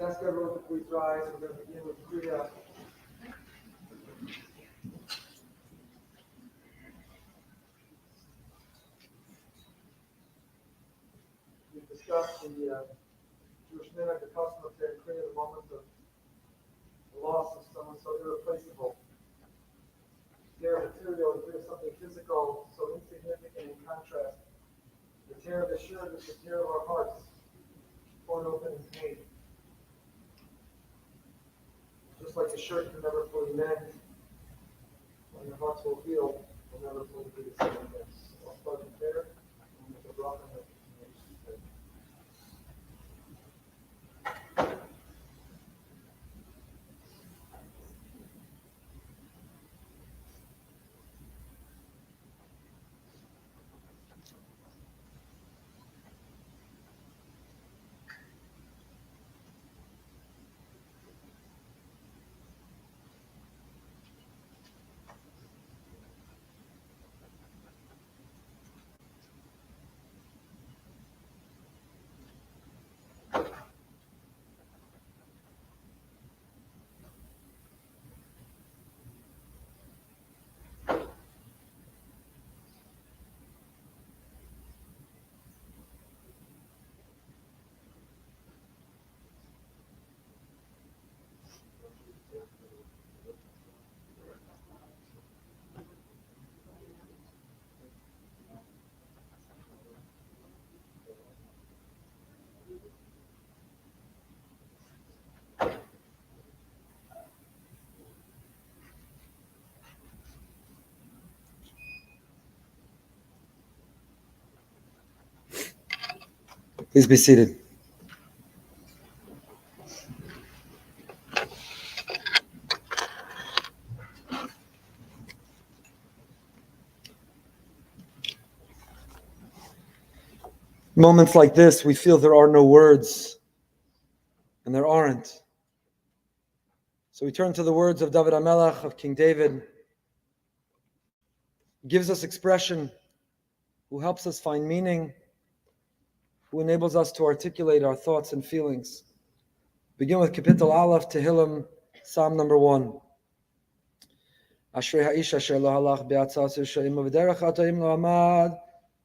ask everyone to please rise. We're going to begin with Kriya. We discussed the Jewish minhag, the custom of saying Kriya, the moment of the loss of someone so irreplaceable. Tear of material, tear of something physical, so insignificant in contrast. The tear of the shirt is the tear of our hearts, torn open in pain. Just like the shirt can never fully mend, when your hearts will heal, will never fully be the same again. So I'll start with prayer, and with the rock and the Please be seated. Moments like this, we feel there are no words, and there aren't. So we turn to the words of David HaMelech, of King David. He gives us expression, who helps us find meaning, who enables us to articulate our thoughts and feelings. Begin with Kapitel Aleph, Tehillim, Psalm number 1. Ashrei ha'ish asher lo halach be'atzas yishayim u'v'derech ha'to'im lo amad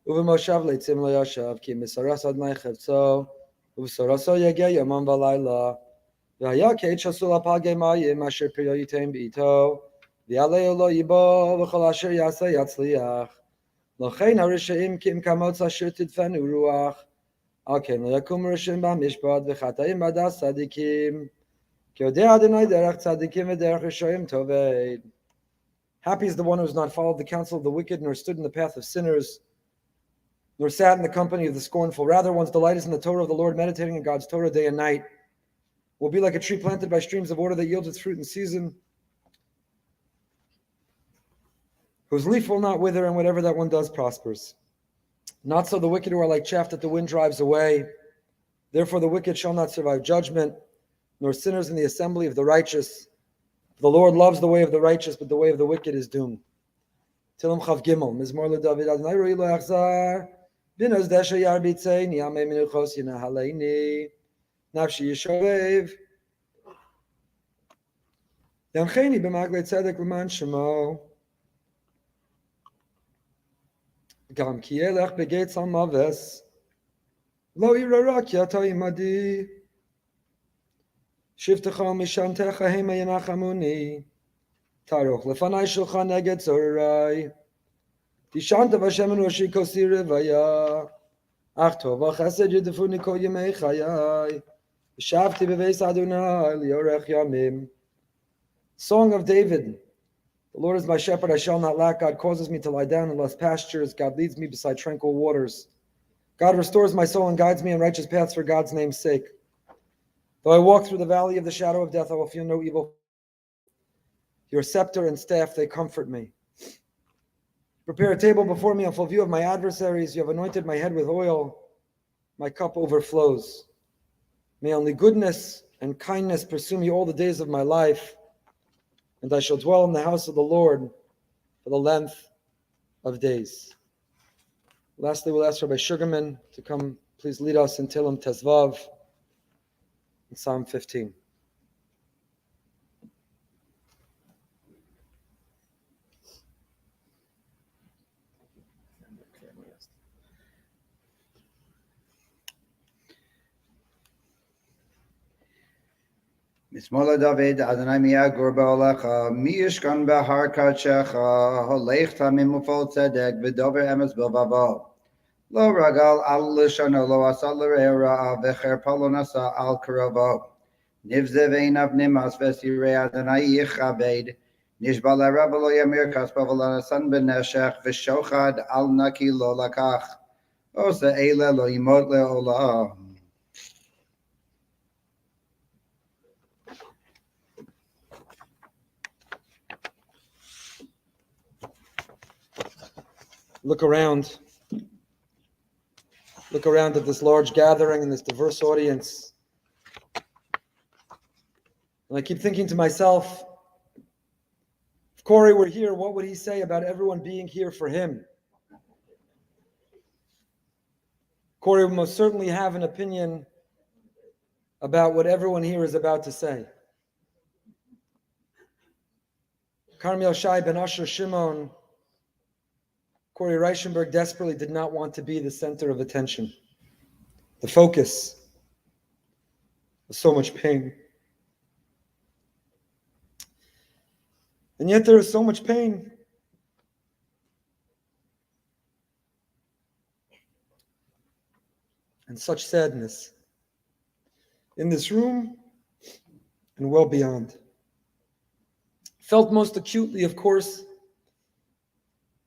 u'v'moshav leitzim lo yashav ki misaras adnai chavtzo u'v'saraso yegeh yomam v'layla v'haya k'etz shasul ha'pagei mayim asher piryo yitem b'ito v'yaleu lo yibo v'chol asher yaseh yatzliach lochein ha'rishaim ki im kamotz asher tidfenu ruach al ken lo yakum rishim b'mishpat v'chatayim b'adas tzadikim ki yodeh Adonai derech tzadikim v'derech rishoyim toved. Happy is the one who has not followed the counsel of the wicked, nor stood in the path of sinners, nor sat in the company of the scornful. Rather, one's delight is in the Torah of the Lord, meditating in God's Torah day and night. Will be like a tree planted by streams of water that yields its fruit in season, whose leaf will not wither, and whatever that one does prospers. Not so the wicked, who are like chaff that the wind drives away. Therefore the wicked shall not survive judgment, nor sinners in the assembly of the righteous. The Lord loves the way of the righteous, but the way of the wicked is doomed. Tehillim Chav Gimel. Mizmor LeDavid Adonai Roi Lo Yachzar. B'nos desha yarbitzeini Yamei Menuchos Yinahaleini. Nafshi Yishorev. Yancheni b'maglei tzedek l'man Shemo. Gam ki elech begeitz al maves. Lo yira ra ki ata imadi. Shivtecha mishantecha hema yenachamuni. Taruch lefanai shulchan neged zorai. Tishanta v'Hashem roshi kosi revaya. Ach tov v'chesed yedefuni kol yemei chayai. V'shavti b'veis Adonai liorech yamim. Song of David. The Lord is my shepherd, I shall not lack. God causes me to lie down in lush pastures. God leads me beside tranquil waters. God restores my soul and guides me in righteous paths for God's name's sake. Though I walk through the valley of the shadow of death, I will feel no evil. Your scepter and staff, they comfort me. Prepare a table before me in full view of my adversaries. You have anointed my head with oil. My cup overflows. May only goodness and kindness pursue me all the days of my life, and I shall dwell in the house of the Lord for the length of days. Lastly, we'll ask Rabbi Sugarman to come please lead us in Tehillim Tezvav. in Psalm 15. Mismola David, Adonai miyagur ba'olecha, mi yishkan b'har kadshecha, holech tamim ufol tzedek, v'dover emes b'vavo. Lo ragal al lishano, lo asal l're'era, v'cher palo nasa al karavo. Nivze ve'inav nimas v'sirei Adonai yichabed, nishba l'rabba lo yamir kaspa v'lanasan b'neshech, v'shochad al naki lo lakach. Osa eile lo yimot le'olam. Look around. Look around at this large gathering and this diverse audience. And I keep thinking to myself, if Corey were here, what would he say about everyone being here for him? Corey would most certainly have an opinion about what everyone here is about to say. Carmiel, Shai, Ben Asher, Shimon, Corey Reichenberg desperately did not want to be the center of attention, the focus of so much pain. And yet there is so much pain. And such sadness in this room and well beyond. Felt most acutely, of course,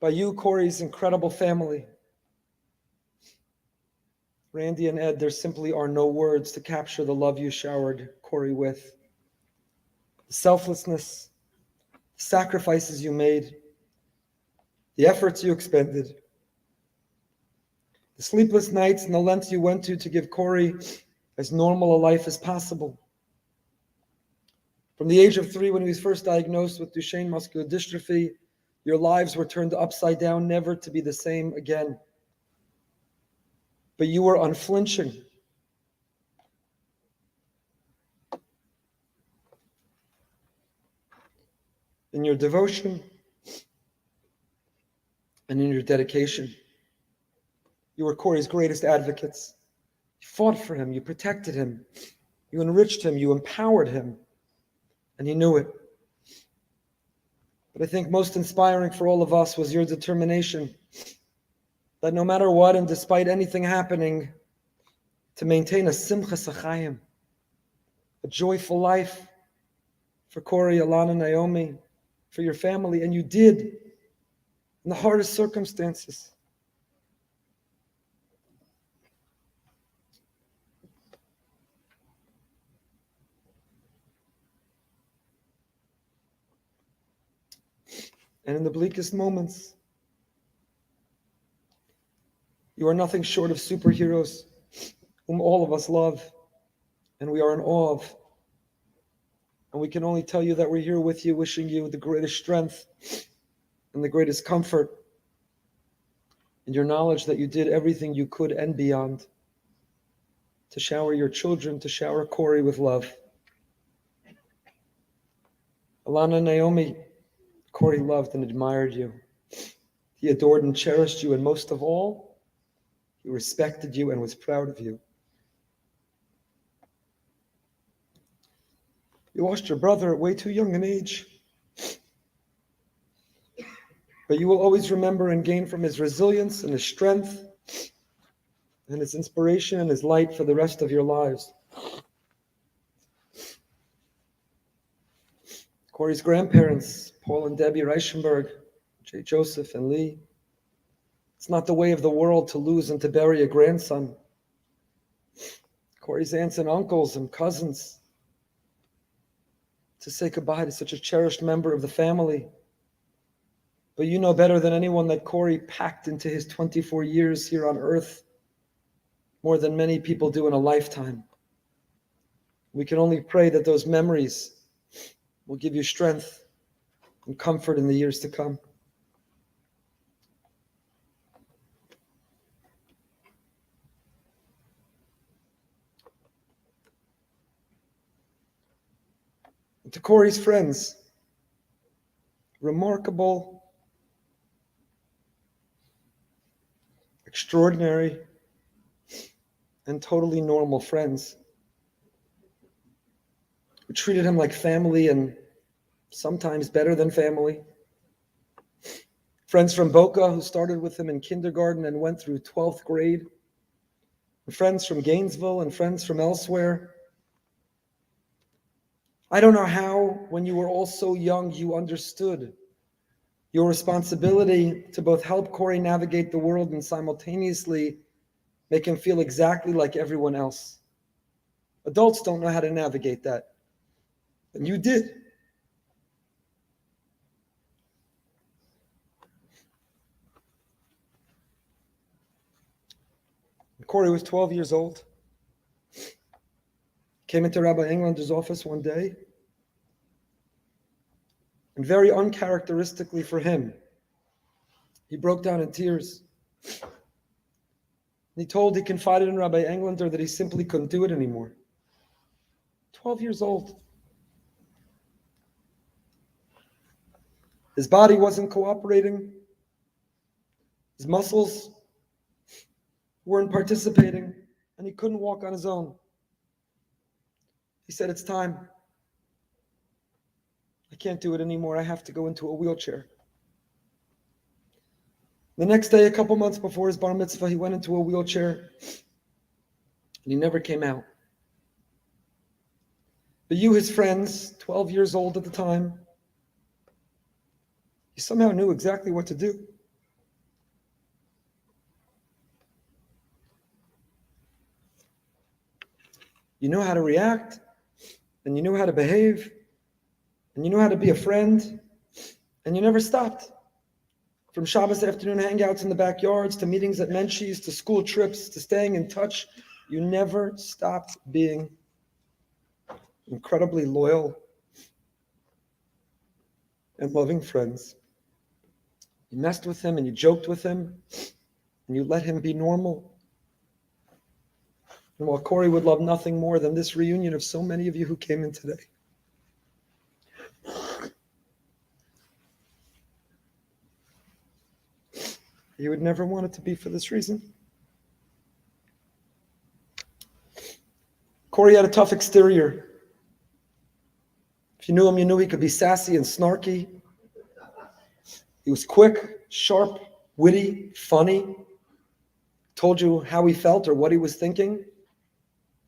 by you, Corey's incredible family. Randy and Ed, there simply are no words to capture the love you showered Corey with. The selflessness, the sacrifices you made, the efforts you expended, the sleepless nights and the lengths you went to give Corey as normal a life as possible. From the age of 3, when he was first diagnosed with Duchenne muscular dystrophy, your lives were turned upside down, never to be the same again. But you were unflinching. In your devotion and in your dedication. You were Corey's greatest advocates. You fought for him, you protected him, you enriched him, you empowered him, and he knew it. But I think most inspiring for all of us was your determination that no matter what and despite anything happening, to maintain a simchas achayim, a joyful life for Corey, Ilana, Naomi, for your family, and you did in the hardest circumstances. And in the bleakest moments, you are nothing short of superheroes whom all of us love and we are in awe of. And we can only tell you that we're here with you, wishing you the greatest strength and the greatest comfort in your knowledge that you did everything you could and beyond to shower your children, to shower Corey with love. Ilana, Naomi, Corey loved and admired you. He adored and cherished you, and most of all, he respected you and was proud of you. You lost your brother at way too young an age. But you will always remember and gain from his resilience and his strength and his inspiration and his light for the rest of your lives. Corey's grandparents, Paul and Debbie Reichenberg, J. Joseph and Lee. It's not the way of the world to lose and to bury a grandson. Corey's aunts and uncles and cousins, to say goodbye to such a cherished member of the family. But you know better than anyone that Corey packed into his 24 years here on earth more than many people do in a lifetime. We can only pray that those memories will give you strength and comfort in the years to come. And to Corey's friends, remarkable, extraordinary, and totally normal friends who treated him like family and sometimes better than family. Friends from Boca who started with him in kindergarten and went through 12th grade. Friends from Gainesville and friends from elsewhere. I don't know how, when you were all so young, you understood your responsibility to both help Corey navigate the world and simultaneously make him feel exactly like everyone else. Adults don't know how to navigate that. And you did. Corey was 12 years old. Came into Rabbi Englander's office one day. And very uncharacteristically for him, he broke down in tears. He confided in Rabbi Englander that he simply couldn't do it anymore. 12 years old. His body wasn't cooperating. His muscles weren't participating, and he couldn't walk on his own. He said, "It's time. I can't do it anymore. I have to go into a wheelchair." The next day, a couple months before his bar mitzvah, he went into a wheelchair, and he never came out. But you, his friends, 12 years old at the time, you somehow knew exactly what to do. You knew how to react, and you knew how to behave, and you knew how to be a friend, and you never stopped. From Shabbos afternoon hangouts in the backyards, to meetings at Menchie's, to school trips, to staying in touch, you never stopped being incredibly loyal and loving friends. You messed with him and you joked with him, and you let him be normal. And while Corey would love nothing more than this reunion of so many of you who came in today, he would never want it to be for this reason. Corey had a tough exterior. If you knew him, you knew he could be sassy and snarky. He was quick, sharp, witty, funny. Told you how he felt or what he was thinking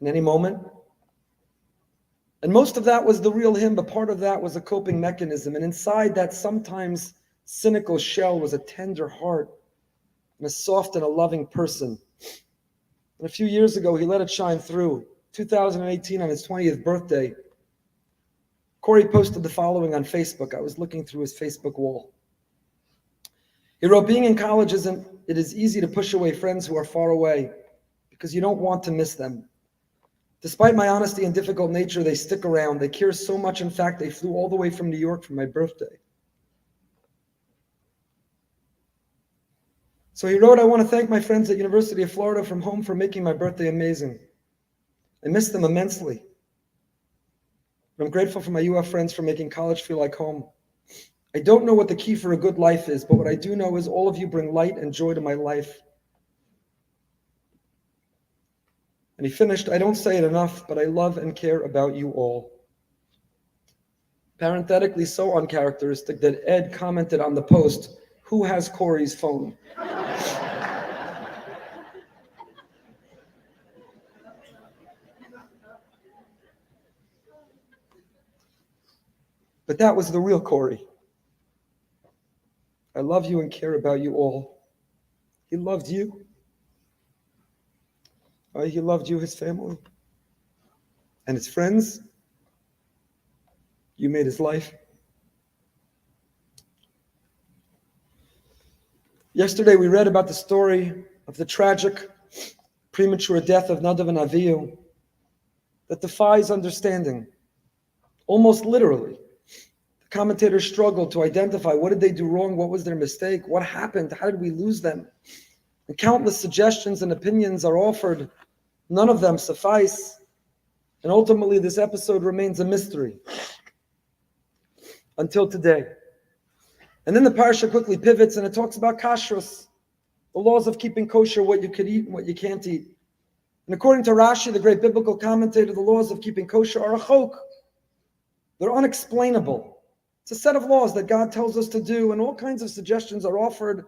in any moment. And most of that was the real him, but part of that was a coping mechanism. And inside that sometimes cynical shell was a tender heart and a soft and a loving person. And a few years ago, he let it shine through. 2018, on his 20th birthday, Corey posted the following on Facebook. I was looking through his Facebook wall. He wrote, "Being in college it is easy to push away friends who are far away because you don't want to miss them. Despite my honesty and difficult nature, they stick around. They care so much. In fact, they flew all the way from New York for my birthday." So he wrote, "I want to thank my friends at University of Florida from home for making my birthday amazing. I miss them immensely. But I'm grateful for my UF friends for making college feel like home. I don't know what the key for a good life is, but what I do know is all of you bring light and joy to my life." And he finished, "I don't say it enough, but I love and care about you all." Parenthetically, so uncharacteristic that Ed commented on the post, "Who has Corey's phone?" But that was the real Corey. I love you and care about you all. He loved you. He loved you, his family, and his friends. You made his life. Yesterday we read about the story of the tragic, premature death of Nadav and Avihu that defies understanding, almost literally. The commentators struggled to identify what did they do wrong, what was their mistake, what happened, how did we lose them? And countless suggestions and opinions are offered. None of them suffice. And ultimately, this episode remains a mystery. until today. And then the parsha quickly pivots and it talks about kashrus, the laws of keeping kosher, what you could eat and what you can't eat. And according to Rashi, the great biblical commentator, the laws of keeping kosher are a chok. They're unexplainable. It's a set of laws that God tells us to do, and all kinds of suggestions are offered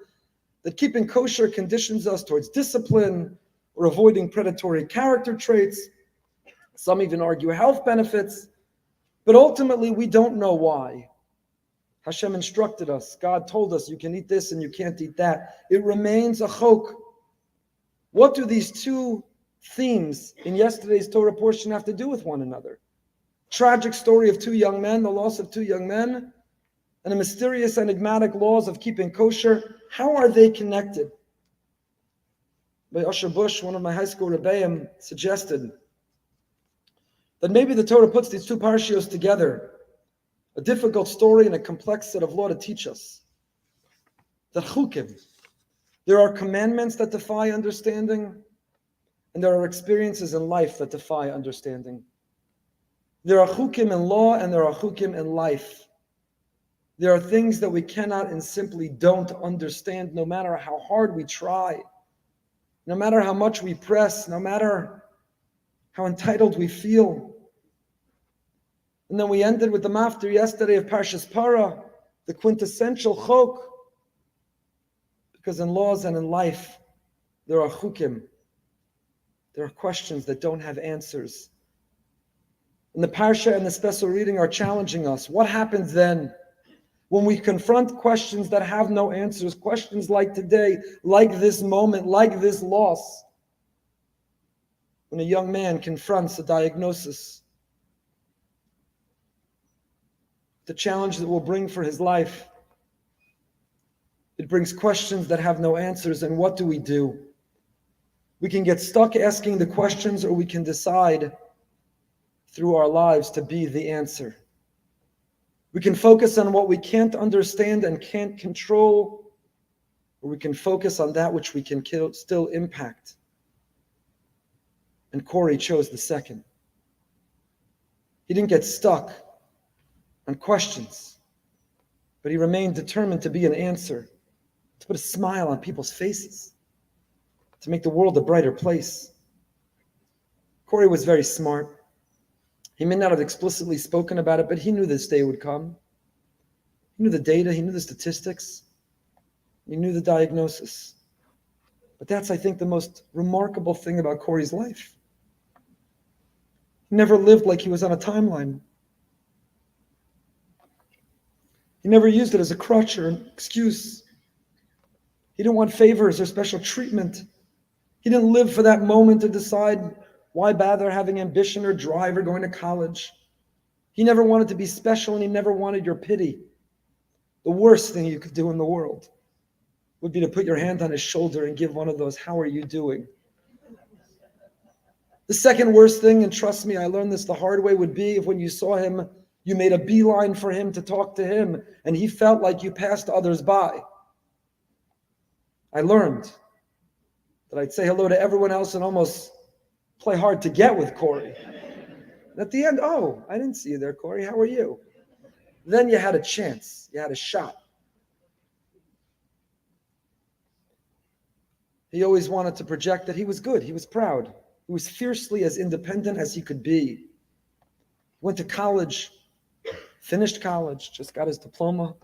that keeping kosher conditions us towards discipline or avoiding predatory character traits. Some even argue health benefits, but ultimately we don't know why. Hashem instructed us. God told us you can eat this and you can't eat that. It remains a chok. What do these two themes in yesterday's Torah portion have to do with one another? Tragic story of two young men, the loss of two young men, and the mysterious enigmatic laws of keeping kosher. How are they connected? By Usher Bush, one of my high school Rebbeim, suggested that maybe the Torah puts these two parshios together, a difficult story and a complex set of law to teach us. That chukim, there are commandments that defy understanding, and there are experiences in life that defy understanding. There are chukim in law and there are chukim in life. There are things that we cannot and simply don't understand, no matter how hard we try, no matter how much we press, no matter how entitled we feel. And then we ended with the maftir yesterday of Parshas Para, the quintessential chok, because in laws and in life, there are chukim. There are questions that don't have answers. And the parsha and the special reading are challenging us. What happens then when we confront questions that have no answers, questions like today, like this moment, like this loss? When a young man confronts a diagnosis, the challenge that will bring for his life, it brings questions that have no answers. And what do? We can get stuck asking the questions, or we can decide through our lives to be the answer. We can focus on what we can't understand and can't control, or we can focus on that which we can still impact. And Corey chose the second. He didn't get stuck on questions, but he remained determined to be an answer, to put a smile on people's faces, to make the world a brighter place. Corey was very smart. He may not have explicitly spoken about it, but he knew this day would come. He knew the data, he knew the statistics, he knew the diagnosis. But that's, I think, the most remarkable thing about Corey's life. He never lived like he was on a timeline. He never used it as a crutch or an excuse. He didn't want favors or special treatment. He didn't live for that moment to decide why bother having ambition or drive or going to college. He never wanted to be special, and he never wanted your pity. The worst thing you could do in the world would be to put your hand on his shoulder and give one of those, "How are you doing?" The second worst thing, and trust me, I learned this the hard way, would be if when you saw him, you made a beeline for him to talk to him, and he felt like you passed others by. I learned that I'd say hello to everyone else and almost play hard to get with Corey. And at the end, "Oh, I didn't see you there, Corey. How are you?" Then you had a chance. You had a shot. He always wanted to project that he was good. He was proud. He was fiercely as independent as he could be. Went to college, finished college, just got his diploma.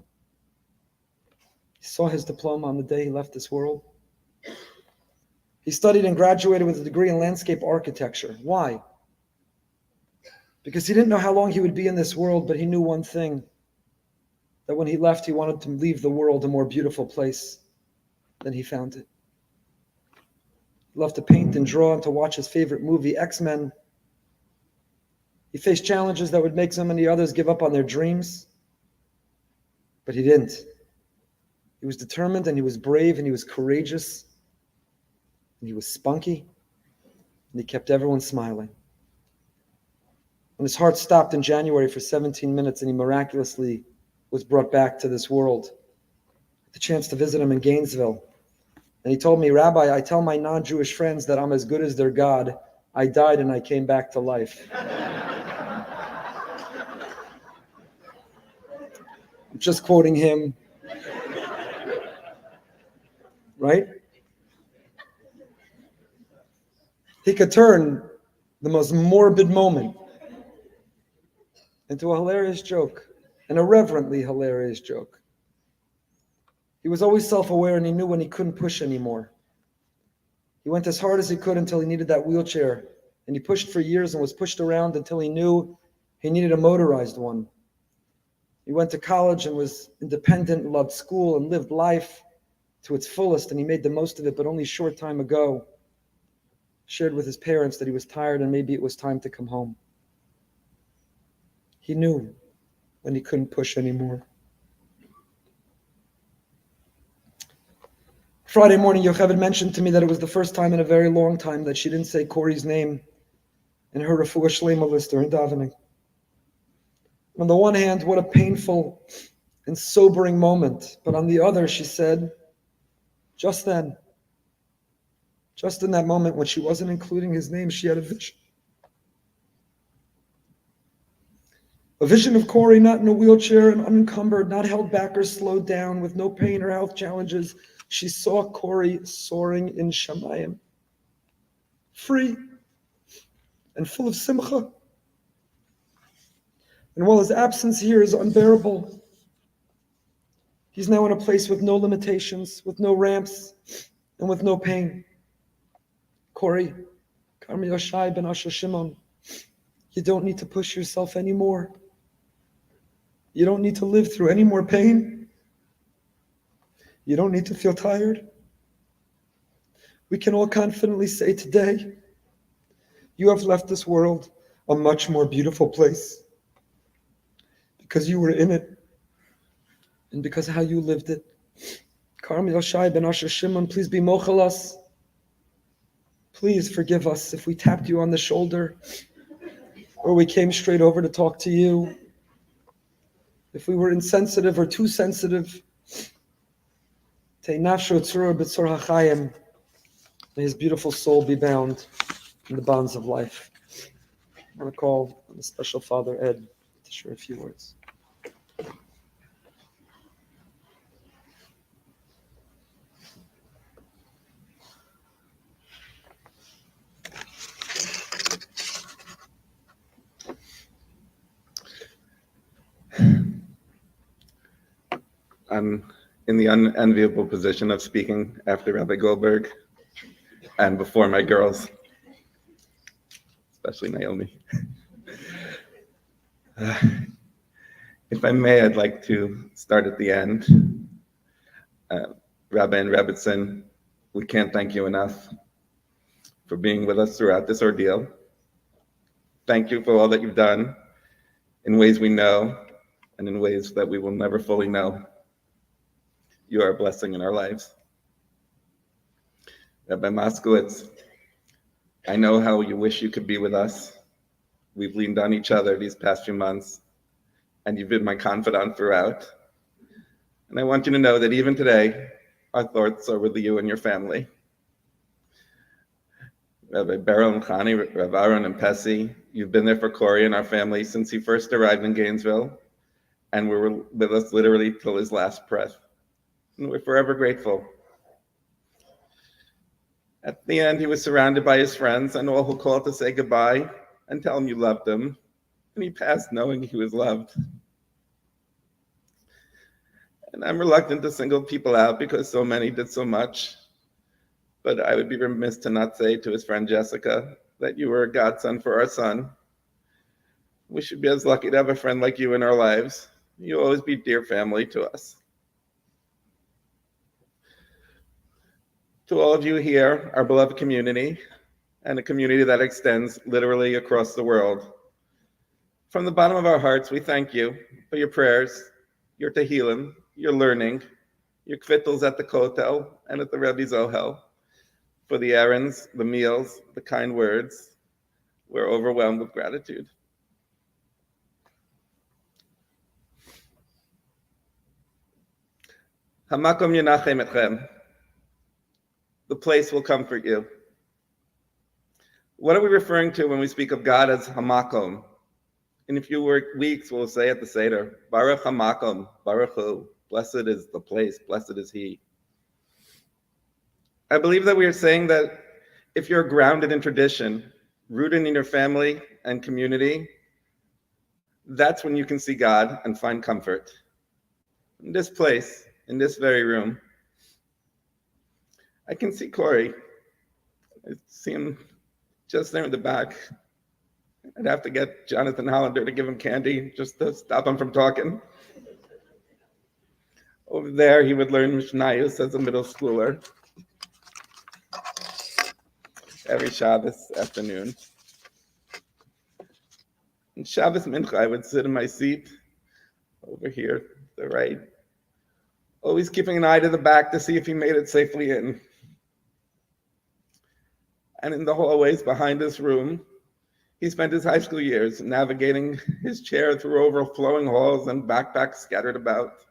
He saw his diploma on the day he left this world. He studied and graduated with a degree in landscape architecture. Why? Because he didn't know how long he would be in this world, but he knew one thing, that when he left, he wanted to leave the world a more beautiful place than he found it. He loved to paint and draw and to watch his favorite movie, X-Men. He faced challenges that would make so many others give up on their dreams, but he didn't. He was determined, and he was brave, and he was courageous, and he was spunky, and he kept everyone smiling. When his heart stopped in January for 17 minutes and he miraculously was brought back to this world, the chance to visit him in Gainesville. And he told me, "Rabbi, I tell my non-Jewish friends that I'm as good as their God. I died and I came back to life." I'm just quoting him. Right? He could turn the most morbid moment into a hilarious joke, an irreverently hilarious joke. He was always self-aware, and he knew when he couldn't push anymore. He went as hard as he could until he needed that wheelchair, and he pushed for years and was pushed around until he knew he needed a motorized one. He went to college and was independent, loved school, and lived life to its fullest, and he made the most of it, but only a short time ago shared with his parents that he was tired and maybe it was time to come home. He knew when he couldn't push anymore. Friday morning, Yocheved mentioned to me that it was the first time in a very long time that she didn't say Corey's name in her refuah shlema list during davening. On the one hand, what a painful and sobering moment. But on the other, she said, just then, just in that moment when she wasn't including his name, she had a vision. A vision of Corey not in a wheelchair and unencumbered, not held back or slowed down, with no pain or health challenges. She saw Corey soaring in Shamayim, free and full of simcha. And while his absence here is unbearable, he's now in a place with no limitations, with no ramps, and with no pain. Corey, Carmiel, Shai, ben Asher, Shimon, you don't need to push yourself anymore. You don't need to live through any more pain. You don't need to feel tired. We can all confidently say today, you have left this world a much more beautiful place because you were in it and because of how you lived it. Carmiel, Shai, ben Asher, Shimon, please be mochel us. Please forgive us if we tapped you on the shoulder or we came straight over to talk to you. If we were insensitive or too sensitive. May his beautiful soul be bound in the bonds of life. I want to call on the special Father Ed to share a few words. I'm in the unenviable position of speaking after Rabbi Goldberg and before my girls, especially Naomi. If I may, I'd like to start at the end. Rabbi and Rebbitzin, we can't thank you enough for being with us throughout this ordeal. Thank you for all that you've done in ways we know and in ways that we will never fully know. You are a blessing in our lives. Rabbi Moskowitz, I know how you wish you could be with us. We've leaned on each other these past few months, and you've been my confidant throughout. And I want you to know that even today, our thoughts are with you and your family. Rabbi Beryl and Chani, Rabbi Aaron and Pessy, you've been there for Corey and our family since he first arrived in Gainesville, and were with us literally till his last breath. And we're forever grateful. At the end, he was surrounded by his friends and all who called to say goodbye and tell him you loved him. And he passed knowing he was loved. And I'm reluctant to single people out because so many did so much. But I would be remiss to not say to his friend Jessica that you were a godson for our son. We should be as lucky to have a friend like you in our lives. You'll always be dear family to us. To all of you here, our beloved community, and a community that extends literally across the world. From the bottom of our hearts, we thank you for your prayers, your tehillim, your learning, your kvittels at the kotel and at the Rebbe's Ohel, for the errands, the meals, the kind words. We're overwhelmed with gratitude. Hamakom Yenachem Etchem. The place will comfort you. What are we referring to when we speak of God as Hamakom? In a few weeks, we'll say at the Seder, Baruch HaMakom, Baruch Hu, blessed is the place, blessed is he. I believe that we are saying that if you're grounded in tradition, rooted in your family and community, that's when you can see God and find comfort. In this place, in this very room, I can see Corey. I see him just there in the back. I'd have to get Jonathan Hollander to give him candy just to stop him from talking. Over there, he would learn Mishnayos as a middle schooler every Shabbos afternoon. In Shabbos Mincha, I would sit in my seat over here to the right, always keeping an eye to the back to see if he made it safely in. And in the hallways behind this room, he spent his high school years navigating his chair through overflowing halls and backpacks scattered about.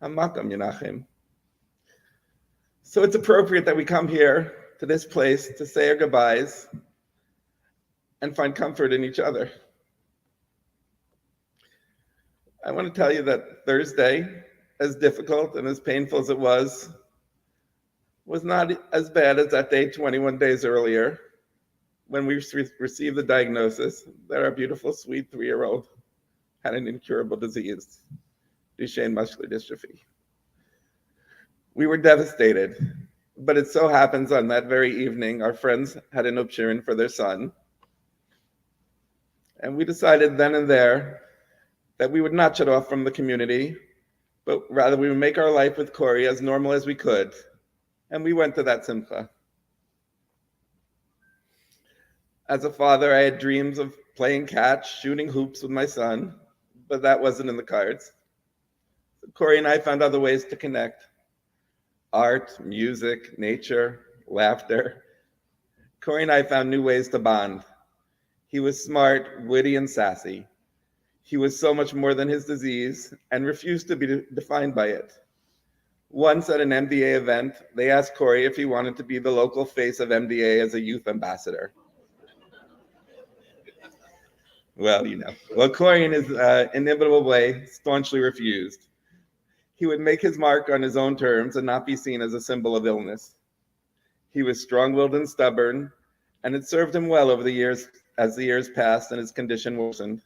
Hamakam Yenachim. So it's appropriate that we come here to this place to say our goodbyes and find comfort in each other. I want to tell you that Thursday, as difficult and as painful as it was not as bad as that day 21 days earlier when we received the diagnosis that our beautiful, sweet 3-year-old had an incurable disease, Duchenne muscular dystrophy. We were devastated, but it so happens on that very evening, our friends had an option for their son. And we decided then and there that we would not shut off from the community, but rather we would make our life with Corey as normal as we could. And we went to that simcha. As a father, I had dreams of playing catch, shooting hoops with my son, but that wasn't in the cards. So Corey and I found other ways to connect. Art, music, nature, laughter. Corey and I found new ways to bond. He was smart, witty, and sassy. He was so much more than his disease and refused to be defined by it. Once at an MDA event, they asked Corey if he wanted to be the local face of MDA as a youth ambassador. Well, Corey in his inimitable way staunchly refused. He would make his mark on his own terms and not be seen as a symbol of illness. He was strong-willed and stubborn, and it served him well over the years as the years passed and his condition worsened.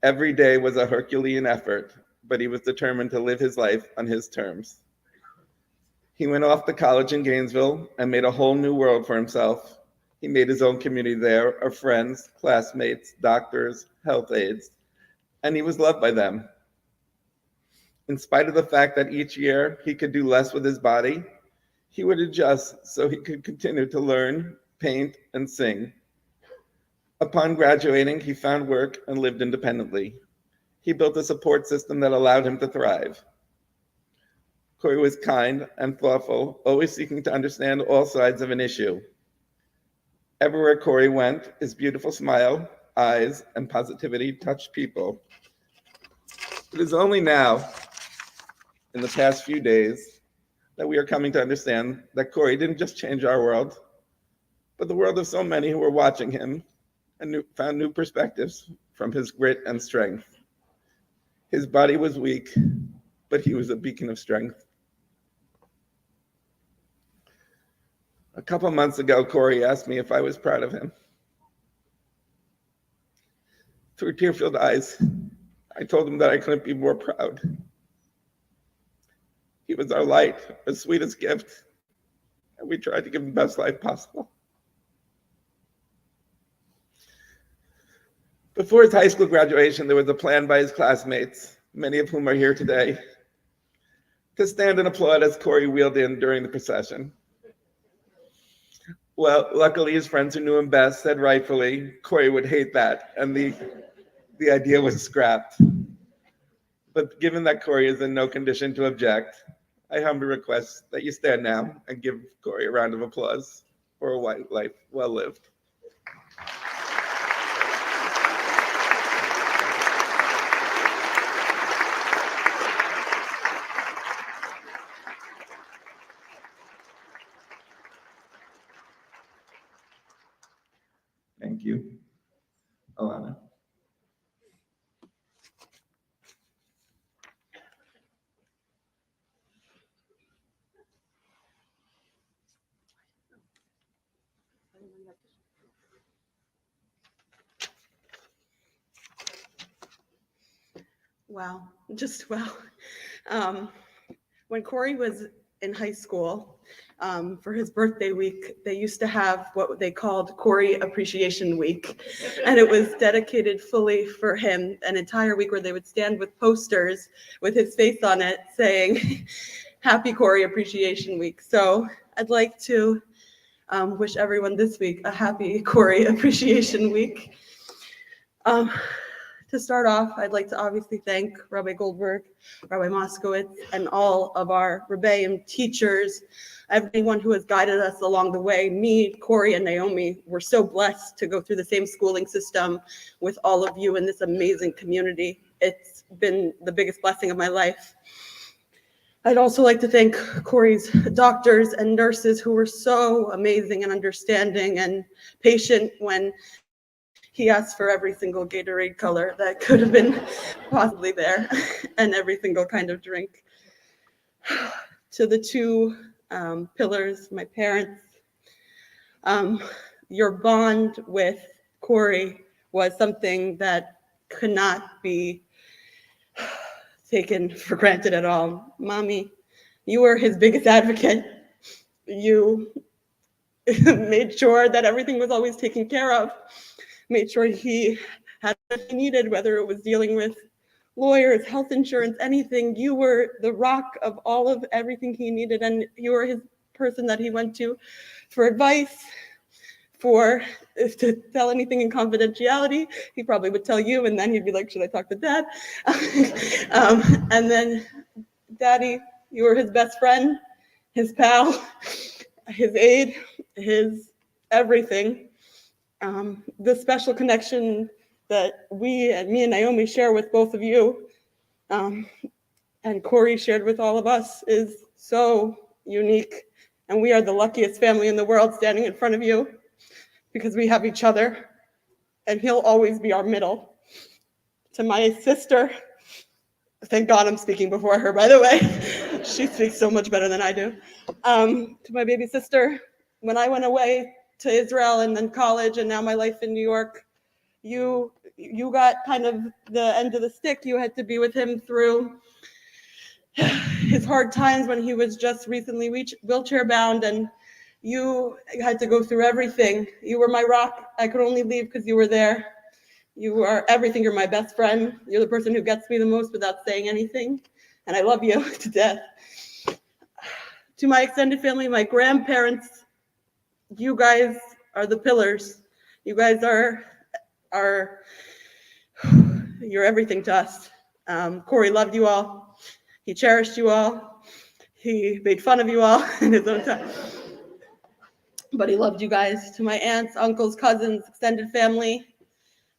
Every day was a Herculean effort, but he was determined to live his life on his terms. He went off to college in Gainesville and made a whole new world for himself. He made his own community there of friends, classmates, doctors, health aides, and he was loved by them. In spite of the fact that each year he could do less with his body, he would adjust so he could continue to learn, paint, and sing. Upon graduating, he found work and lived independently. He built a support system that allowed him to thrive. Corey was kind and thoughtful, always seeking to understand all sides of an issue. Everywhere Corey went, his beautiful smile, eyes, and positivity touched people. It is only now, in the past few days, that we are coming to understand that Corey didn't just change our world, but the world of so many who were watching him and found new perspectives from his grit and strength. His body was weak, but he was a beacon of strength. A couple months ago, Corey asked me if I was proud of him. Through tear-filled eyes, I told him that I couldn't be more proud. He was our light, our sweetest gift, and we tried to give him the best life possible. Before his high school graduation, there was a plan by his classmates, many of whom are here today, to stand and applaud as Corey wheeled in during the procession. Well, luckily his friends who knew him best said rightfully, Corey would hate that, and the idea was scrapped. But given that Corey is in no condition to object, I humbly request that you stand now and give Corey a round of applause for a white life well lived. Thank you. Wow, just wow. When Corey was in high school, for his birthday week, they used to have what they called Corey Appreciation Week. And it was dedicated fully for him, an entire week where they would stand with posters with his face on it saying, Happy Corey Appreciation Week. So I'd like to wish everyone this week a happy Corey Appreciation Week. To start off, I'd like to obviously thank Rabbi Goldberg, Rabbi Moskowitz, and all of our Rebbeim teachers, everyone who has guided us along the way. Me, Corey, and Naomi were so blessed to go through the same schooling system with all of you in this amazing community. It's been the biggest blessing of my life. I'd also like to thank Corey's doctors and nurses who were so amazing and understanding and patient when he asked for every single Gatorade color that could have been possibly there and every single kind of drink. To the two pillars, my parents, your bond with Corey was something that could not be taken for granted at all. Mommy, you were his biggest advocate. You made sure that everything was always taken care of. Made sure he had what he needed, whether it was dealing with lawyers, health insurance, anything. You were the rock of all of everything he needed, and you were his person that he went to for advice, to tell anything in confidentiality. He probably would tell you, and then he'd be like, should I talk to Dad? And then Daddy, you were his best friend, his pal, his aide, his everything. The special connection that me and Naomi share with both of you, and Corey shared with all of us, is so unique. And we are the luckiest family in the world standing in front of you because we have each other, and he'll always be our middle. To my sister, thank God I'm speaking before her, by the way. She speaks so much better than I do. To my baby sister, when I went away to Israel and then college and now my life in New York, you got kind of the end of the stick. You had to be with him through his hard times when he was just recently wheelchair bound, and you had to go through everything. You were my rock. I could only leave because you were there. You are everything. You're my best friend. You're the person who gets me the most without saying anything, and I love you to death. To my extended family, my grandparents, you guys are the pillars. You guys are you're everything to us. Corey loved you all. He cherished you all. He made fun of you all in his own time. But he loved you guys. To my aunts, uncles, cousins, extended family,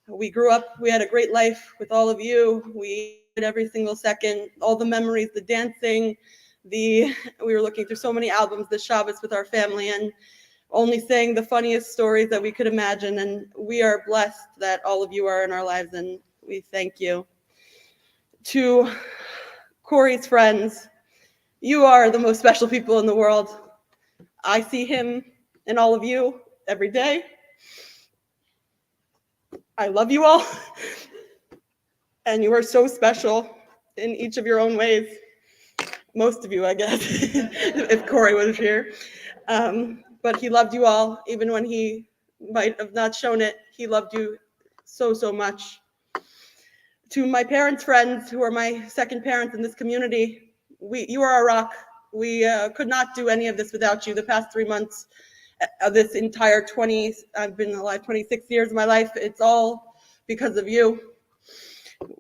we grew up, we had a great life with all of you. We did every single second, all the memories, the dancing, we were looking through so many albums, the Shabbos with our family, and only saying the funniest stories that we could imagine. And we are blessed that all of you are in our lives, and we thank you. To Corey's friends, you are the most special people in the world. I see him in all of you every day. I love you all. And you are so special in each of your own ways. Most of you, I guess, if Corey was here. But he loved you all, even when he might have not shown it. He loved you so, so much. To my parents' friends, who are my second parents in this community, you are our rock. We could not do any of this without you. The past 3 months of this entire I've been alive 26 years of my life. It's all because of you.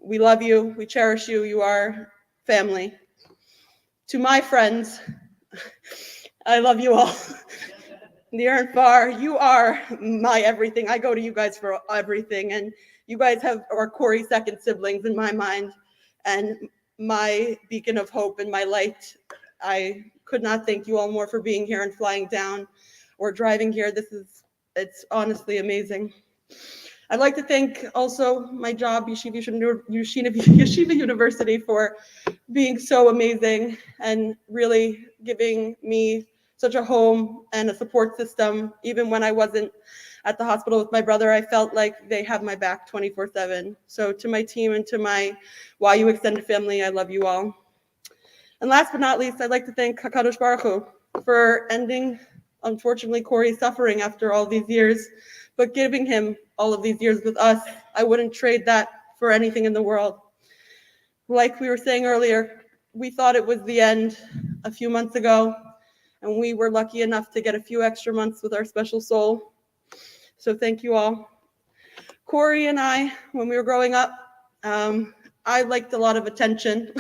We love you. We cherish you. You are family. To my friends, I love you all. Near and far, you are my everything. I go to you guys for everything, and you guys are Corey's second siblings in my mind, and my beacon of hope and my light. I could not thank you all more for being here and flying down or driving here. It's honestly amazing. I'd like to thank also my job, Yeshiva University, for being so amazing and really giving me such a home and a support system. Even when I wasn't at the hospital with my brother, I felt like they have my back 24/7. So to my team and to my YU extended family, I love you all. And last but not least, I'd like to thank HaKadosh Baruch Hu for ending, unfortunately, Corey's suffering after all these years, but giving him all of these years with us. I wouldn't trade that for anything in the world. Like we were saying earlier, we thought it was the end a few months ago, and we were lucky enough to get a few extra months with our special soul. So thank you all. Corey and I, when we were growing up, I liked a lot of attention.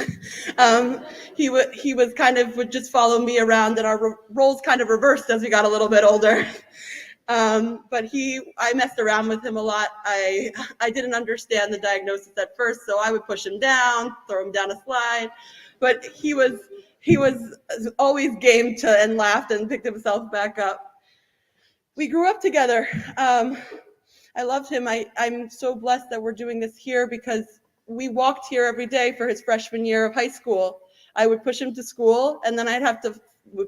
He was kind of would just follow me around, and our roles kind of reversed as we got a little bit older. But I messed around with him a lot. I didn't understand the diagnosis at first, so I would push him down, throw him down a slide. But he was always game to and laughed and picked himself back up. We grew up together. I loved him. I'm so blessed that we're doing this here because we walked here every day for his freshman year of high school. I would push him to school, and then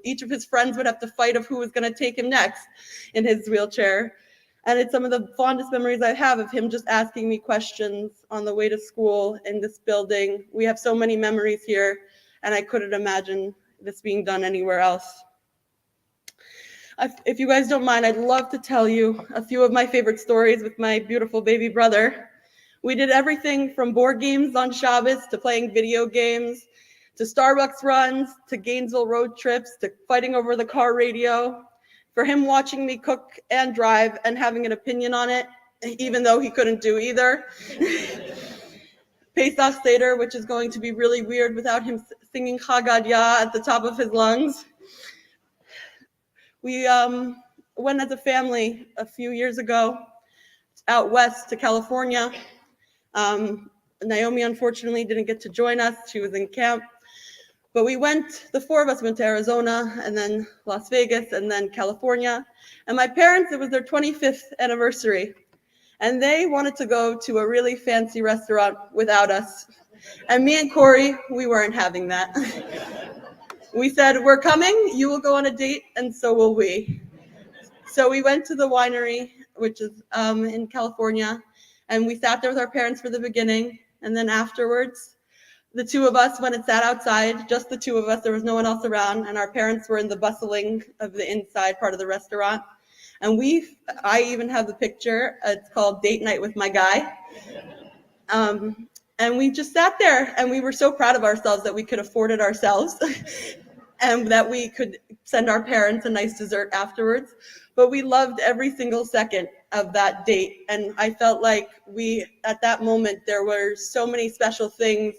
each of his friends would have to fight of who was going to take him next in his wheelchair. And it's some of the fondest memories I have of him just asking me questions on the way to school in this building. We have so many memories here, and I couldn't imagine this being done anywhere else. If you guys don't mind, I'd love to tell you a few of my favorite stories with my beautiful baby brother. We did everything from board games on Shabbos to playing video games, to Starbucks runs, to Gainesville road trips, to fighting over the car radio, for him watching me cook and drive and having an opinion on it, even though he couldn't do either. Pesach Seder, which is going to be really weird without him singing Chagadya at the top of his lungs. We went as a family a few years ago out west to California. Naomi unfortunately didn't get to join us. She was in camp. But the four of us went to Arizona and then Las Vegas and then California. And my parents, it was their 25th anniversary. And they wanted to go to a really fancy restaurant without us. And me and Corey, we weren't having that. We said, we're coming, you will go on a date, and so will we. So we went to the winery, which is in California, and we sat there with our parents for the beginning. And then afterwards, the two of us went and sat outside, just the two of us. There was no one else around, and our parents were in the bustling of the inside part of the restaurant. And I even have the picture. It's called Date Night with My Guy. And we just sat there, and we were so proud of ourselves that we could afford it ourselves and that we could send our parents a nice dessert afterwards. But we loved every single second of that date. And I felt like at that moment, there were so many special things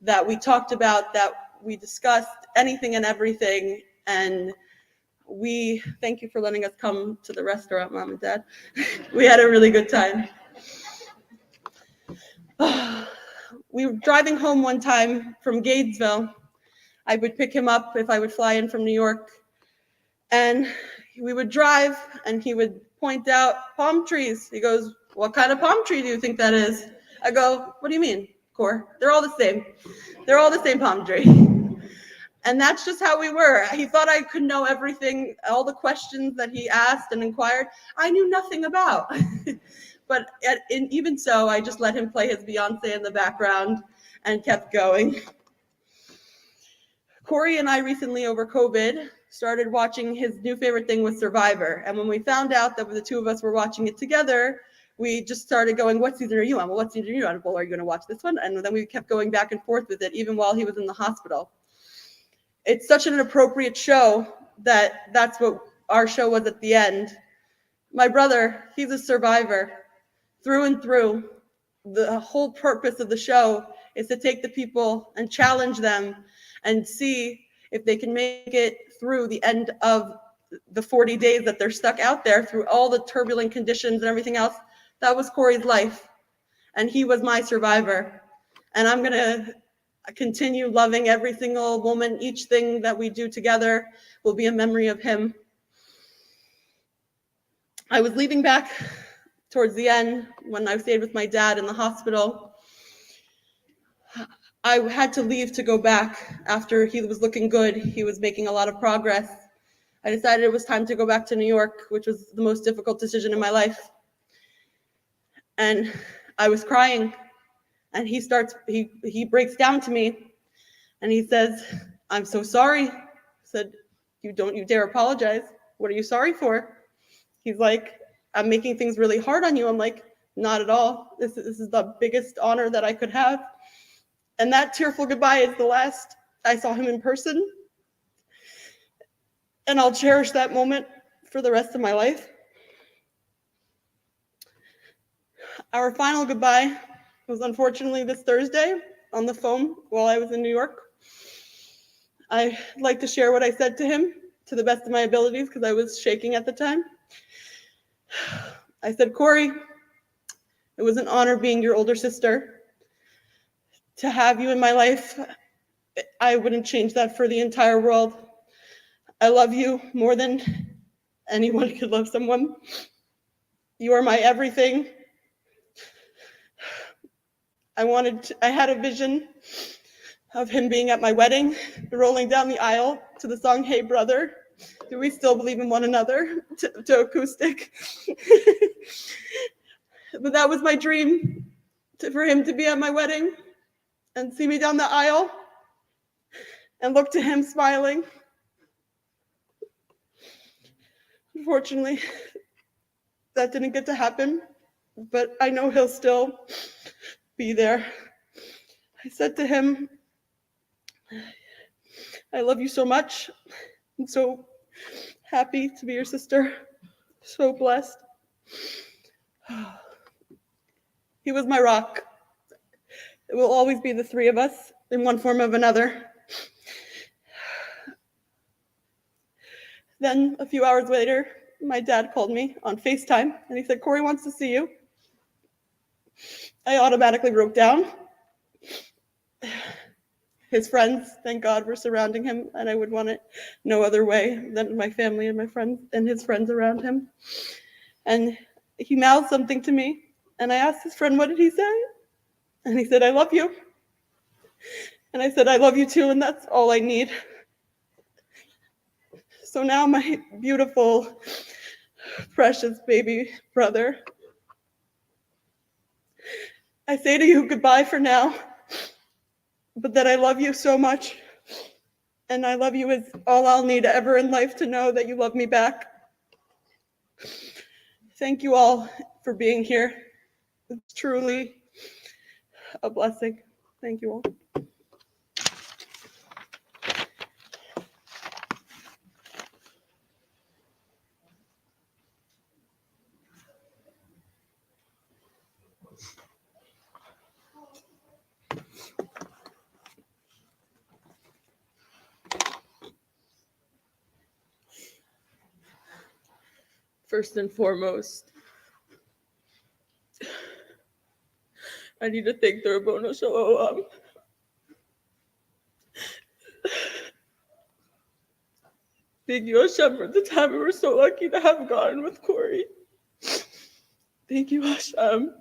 that we talked about, that we discussed, anything and everything. And we thank you for letting us come to the restaurant, Mom and Dad. We had a really good time. We were driving home one time from Gainesville. I would pick him up if I would fly in from New York. And we would drive, and he would point out palm trees. He goes, what kind of palm tree do you think that is? I go, what do you mean, Cor? They're all the same. They're all the same palm tree. And that's just how we were. He thought I could know everything, all the questions that he asked and inquired, I knew nothing about. But even so, I just let him play his Beyonce in the background and kept going. Corey and I recently, over COVID, started watching. His new favorite thing was Survivor. And when we found out that the two of us were watching it together, we just started going, what season are you on? Well, what season are you on? Well, are you going to watch this one? And then we kept going back and forth with it, even while he was in the hospital. It's such an appropriate show that's what our show was at the end. My brother, he's a survivor through and through. The whole purpose of the show is to take the people and challenge them and see if they can make it through the end of the 40 days that they're stuck out there through all the turbulent conditions and everything else. That was Corey's life, and he was my survivor. And I'm going to continue loving every single woman. Each thing that we do together will be a memory of him. I was leaving back towards the end when I stayed with my dad in the hospital. I had to leave to go back after he was looking good. He was making a lot of progress. I decided it was time to go back to New York, which was the most difficult decision in my life. And I was crying, and he breaks down to me, and he says, "I'm so sorry." I said, Don't you dare apologize. What are you sorry for?" He's like, "I'm making things really hard on you." I'm like, "Not at all. This is the biggest honor that I could have." And that tearful goodbye is the last I saw him in person. And I'll cherish that moment for the rest of my life. Our final goodbye was unfortunately this Thursday on the phone while I was in New York. I'd like to share what I said to him to the best of my abilities because I was shaking at the time. I said, "Corey, it was an honor being your older sister. To have you in my life, I wouldn't change that for the entire world. I love you more than anyone could love someone. You are my everything. I had a vision of him being at my wedding, rolling down the aisle to the song, 'Hey Brother, Do We Still Believe in One Another?' to acoustic." But that was my dream, for him to be at my wedding and see me down the aisle and look to him smiling. Unfortunately, that didn't get to happen, but I know he'll still be there. I said to him, "I love you so much. I'm so happy to be your sister. So blessed." He was my rock. It will always be the three of us in one form or another. Then a few hours later, my dad called me on FaceTime and he said, "Corey wants to see you." I automatically broke down. His friends, thank God, were surrounding him, and I would want it no other way than my family and my friends and his friends around him. And he mouthed something to me, and I asked his friend, "What did he say?" And he said, "I love you." And I said, "I love you too, and that's all I need." So now my beautiful, precious baby brother, I say to you goodbye for now, but that I love you so much. And I love you is all I'll need ever in life to know that you love me back. Thank you all for being here. It's truly a blessing. Thank you all. First and foremost, I need to thank the Rabbono Shalom. Thank you, Hashem, for the time we were so lucky to have gotten with Corey. Thank you, Hashem.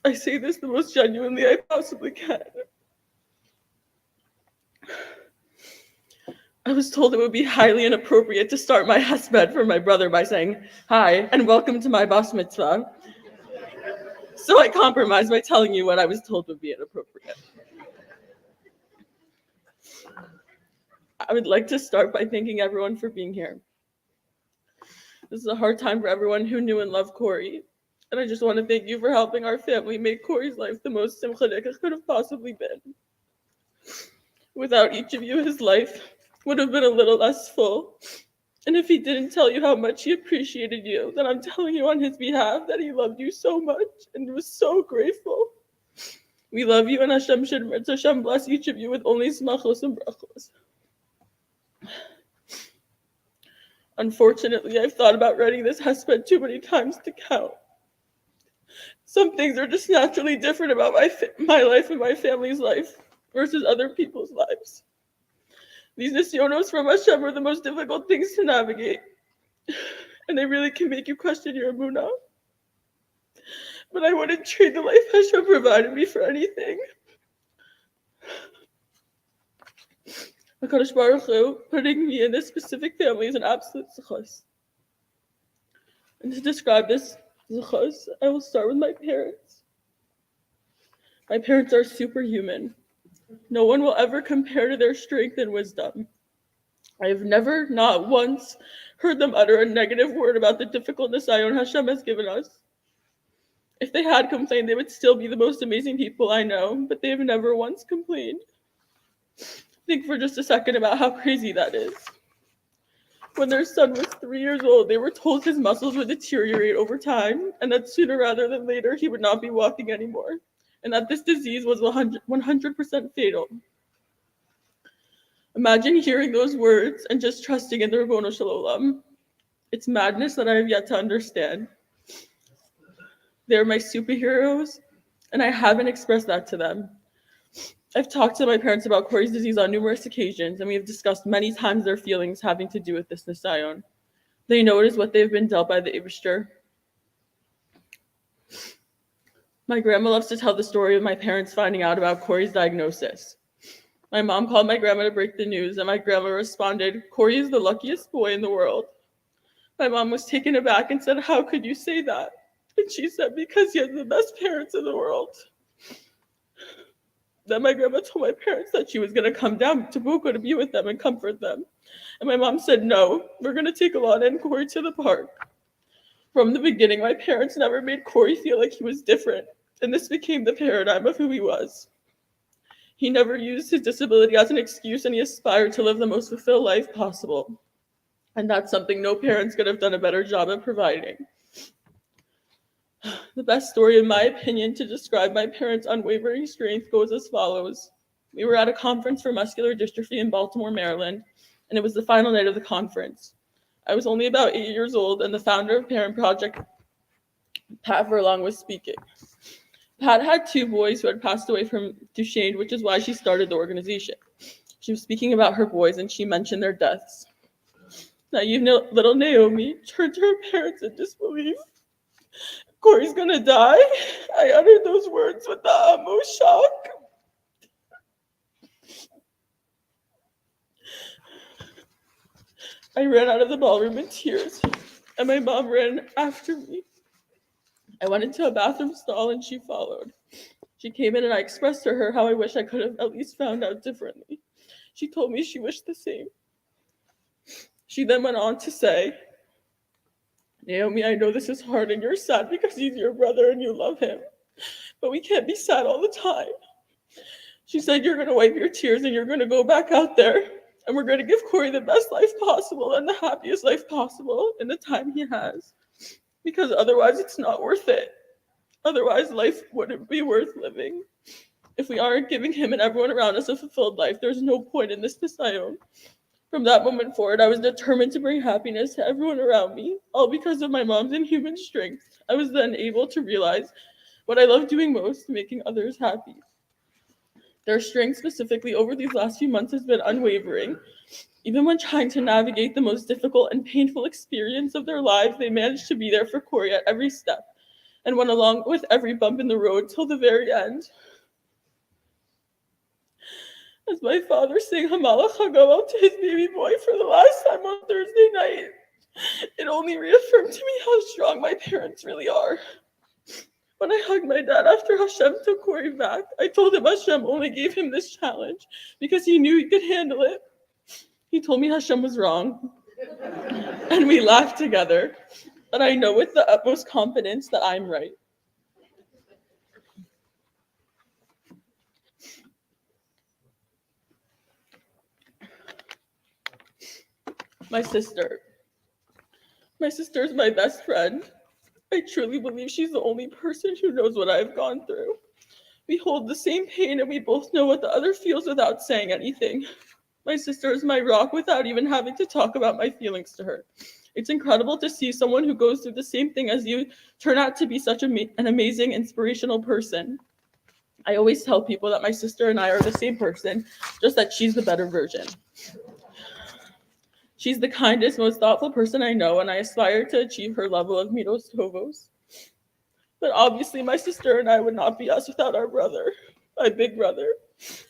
I say this the most genuinely I possibly can. I was told it would be highly inappropriate to start my husband for my brother by saying, "Hi, and welcome to my bas mitzvah." So I compromised by telling you what I was told would be inappropriate. I would like to start by thanking everyone for being here. This is a hard time for everyone who knew and loved Corey. And I just want to thank you for helping our family make Corey's life the most simcha it could have possibly been. Without each of you, his life would have been a little less full. And if he didn't tell you how much he appreciated you, then I'm telling you on his behalf that he loved you so much and was so grateful. We love you, and Hashem bless each of you with only smachos and brachos. Unfortunately, I've thought about writing this hesped too many times to count. Some things are just naturally different about my life and my family's life versus other people's lives. These nisyonos from Hashem are the most difficult things to navigate, and they really can make you question your emunah. But I wouldn't trade the life Hashem provided me for anything. HaKadosh Baruch Hu putting me in this specific family is an absolute zechus. And to describe this zechus, I will start with my parents. My parents are superhuman. No one will ever compare to their strength and wisdom. I have never, not once, heard them utter a negative word about the difficult nisayon Hashem has given us. If they had complained, they would still be the most amazing people I know, but they have never once complained. Think for just a second about how crazy that is. When their son was 3 years old, they were told his muscles would deteriorate over time, and that sooner rather than later he would not be walking anymore, and that this disease was 100% fatal. Imagine hearing those words and just trusting in the Ribbono Shel Olam. It's madness that I have yet to understand. They're my superheroes, and I haven't expressed that to them. I've talked to my parents about Corey's disease on numerous occasions, and we have discussed many times their feelings having to do with this nisayon. They know it is what they've been dealt by the Eibishter. My grandma loves to tell the story of my parents finding out about Corey's diagnosis. My mom called my grandma to break the news, and my grandma responded, "Corey is the luckiest boy in the world." My mom was taken aback and said, "How could you say that?" And she said, "Because he has the best parents in the world." Then my grandma told my parents that she was going to come down to Boca to be with them and comfort them. And my mom said, "No, we're going to take Ilana and Corey to the park." From the beginning, my parents never made Corey feel like he was different, and this became the paradigm of who he was. He never used his disability as an excuse, and he aspired to live the most fulfilled life possible. And that's something no parents could have done a better job of providing. The best story, in my opinion, to describe my parents' unwavering strength goes as follows. We were at a conference for muscular dystrophy in Baltimore, Maryland, and it was the final night of the conference. I was only about 8 years old, and the founder of Parent Project, Pat Furlong, was speaking. Pat had 2 boys who had passed away from Duchenne, which is why she started the organization. She was speaking about her boys, and she mentioned their deaths. Naive little Naomi turned to her parents in disbelief. "Corey's gonna die?" I uttered those words with the utmost shock. I ran out of the ballroom in tears, and my mom ran after me. I went into a bathroom stall, and she followed. She came in, and I expressed to her how I wish I could have at least found out differently. She told me she wished the same. She then went on to say, "Naomi, I know this is hard and you're sad because he's your brother and you love him, but we can't be sad all the time." She said, "You're going to wipe your tears and you're going to go back out there and we're going to give Corey the best life possible and the happiest life possible in the time he has, because otherwise it's not worth it. Otherwise life wouldn't be worth living. If we aren't giving him and everyone around us a fulfilled life, there's no point in this nisayon." From that moment forward, I was determined to bring happiness to everyone around me, all because of my mom's inhuman strength. I was then able to realize what I love doing most, making others happy. Their strength specifically over these last few months has been unwavering. Even when trying to navigate the most difficult and painful experience of their lives, they managed to be there for Corey at every step and went along with every bump in the road till the very end. As my father sang Hamalach Hagavah to his baby boy for the last time on Thursday night, it only reaffirmed to me how strong my parents really are. When I hugged my dad after Hashem took Corey back, I told him Hashem only gave him this challenge because he knew he could handle it. He told me Hashem was wrong, and we laughed together, but I know with the utmost confidence that I'm right. My sister. My sister is my best friend. I truly believe she's the only person who knows what I've gone through. We hold the same pain and we both know what the other feels without saying anything. My sister is my rock without even having to talk about my feelings to her. It's incredible to see someone who goes through the same thing as you turn out to be such an amazing, inspirational person. I always tell people that my sister and I are the same person, just that she's the better version. She's the kindest, most thoughtful person I know, and I aspire to achieve her level of midos tovos. But obviously, my sister and I would not be us without our brother, my big brother,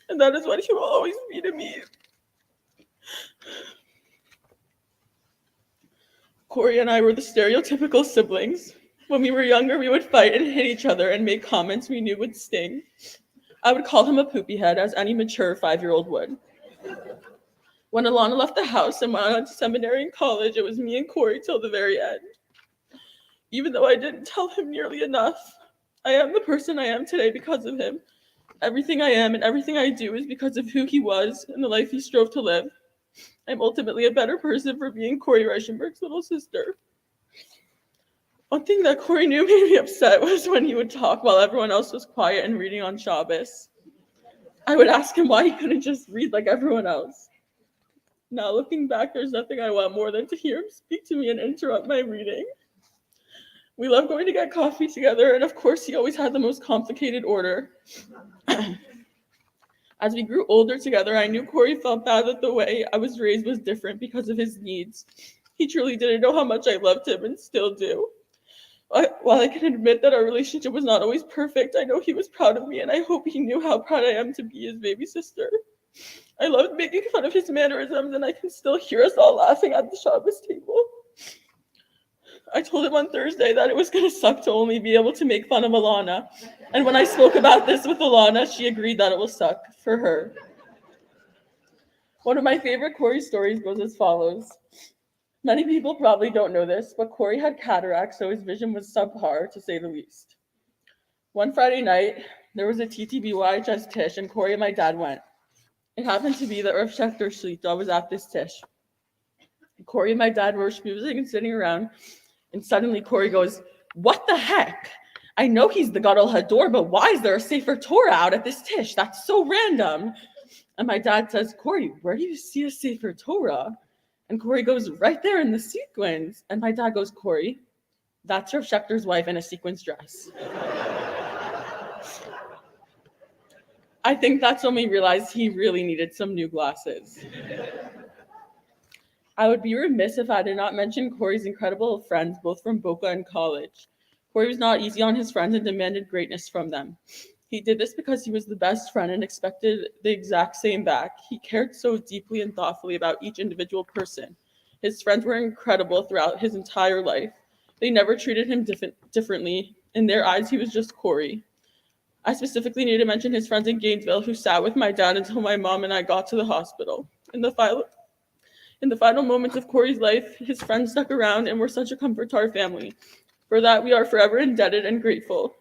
and that is what he will always be to me. Corey and I were the stereotypical siblings. When we were younger, we would fight and hit each other and make comments we knew would sting. I would call him a poopy head, as any mature 5-year-old would. When Ilana left the house and went on to seminary and college, it was me and Corey till the very end. Even though I didn't tell him nearly enough, I am the person I am today because of him. Everything I am and everything I do is because of who he was and the life he strove to live. I'm ultimately a better person for being Corey Reichenberg's little sister. One thing that Corey knew made me upset was when he would talk while everyone else was quiet and reading on Shabbos. I would ask him why he couldn't just read like everyone else. Now looking back, there's nothing I want more than to hear him speak to me and interrupt my reading. We love going to get coffee together, and of course he always had the most complicated order. As we grew older together, I knew Corey felt bad that the way I was raised was different because of his needs. He truly didn't know how much I loved him and still do. While I can admit that our relationship was not always perfect, I know he was proud of me, and I hope he knew how proud I am to be his baby sister. I loved making fun of his mannerisms, and I can still hear us all laughing at the Shabbos table. I told him on Thursday that it was going to suck to only be able to make fun of Ilana. And when I spoke about this with Ilana, she agreed that it will suck for her. One of my favorite Corey stories goes as follows. Many people probably don't know this, but Corey had cataracts, so his vision was subpar, to say the least. One Friday night, there was a TTBYHS tish, and Corey and my dad went. It happened to be that Rav Schechter Shlita was at this tish. Corey and my dad were schmoozing and sitting around, and suddenly Corey goes, "What the heck? I know he's the Gadol Hador, but why is there a Sefer Torah out at this tish? That's so random." And my dad says, "Corey, where do you see a Sefer Torah?" And Corey goes, "Right there in the sequins." And my dad goes, "Corey, that's Rav Schechter's wife in a sequins dress." I think that's when we realized he really needed some new glasses. I would be remiss if I did not mention Corey's incredible friends, both from Boca and college. Corey was not easy on his friends and demanded greatness from them. He did this because he was the best friend and expected the exact same back. He cared so deeply and thoughtfully about each individual person. His friends were incredible throughout his entire life. They never treated him differently. In their eyes, he was just Corey. I specifically need to mention his friends in Gainesville who sat with my dad until my mom and I got to the hospital. In the final moments of Corey's life, his friends stuck around and were such a comfort to our family. For that, we are forever indebted and grateful.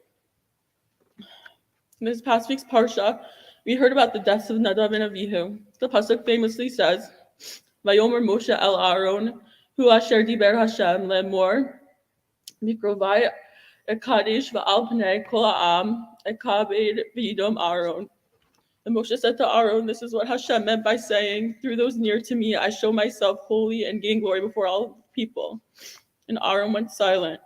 In this past week's Parsha, we heard about the deaths of Nadav and Avihu. The pasuk famously says, "Vayomer Moshe el Aaron, hu asher diber Hashem lemor, mikrovai ekadesh va'al pnei kol ha'am ekabed v'yidom Aaron." And Moshe said to Aaron, "This is what Hashem meant by saying, through those near to me, I show myself holy and gain glory before all people." And Aaron went silent.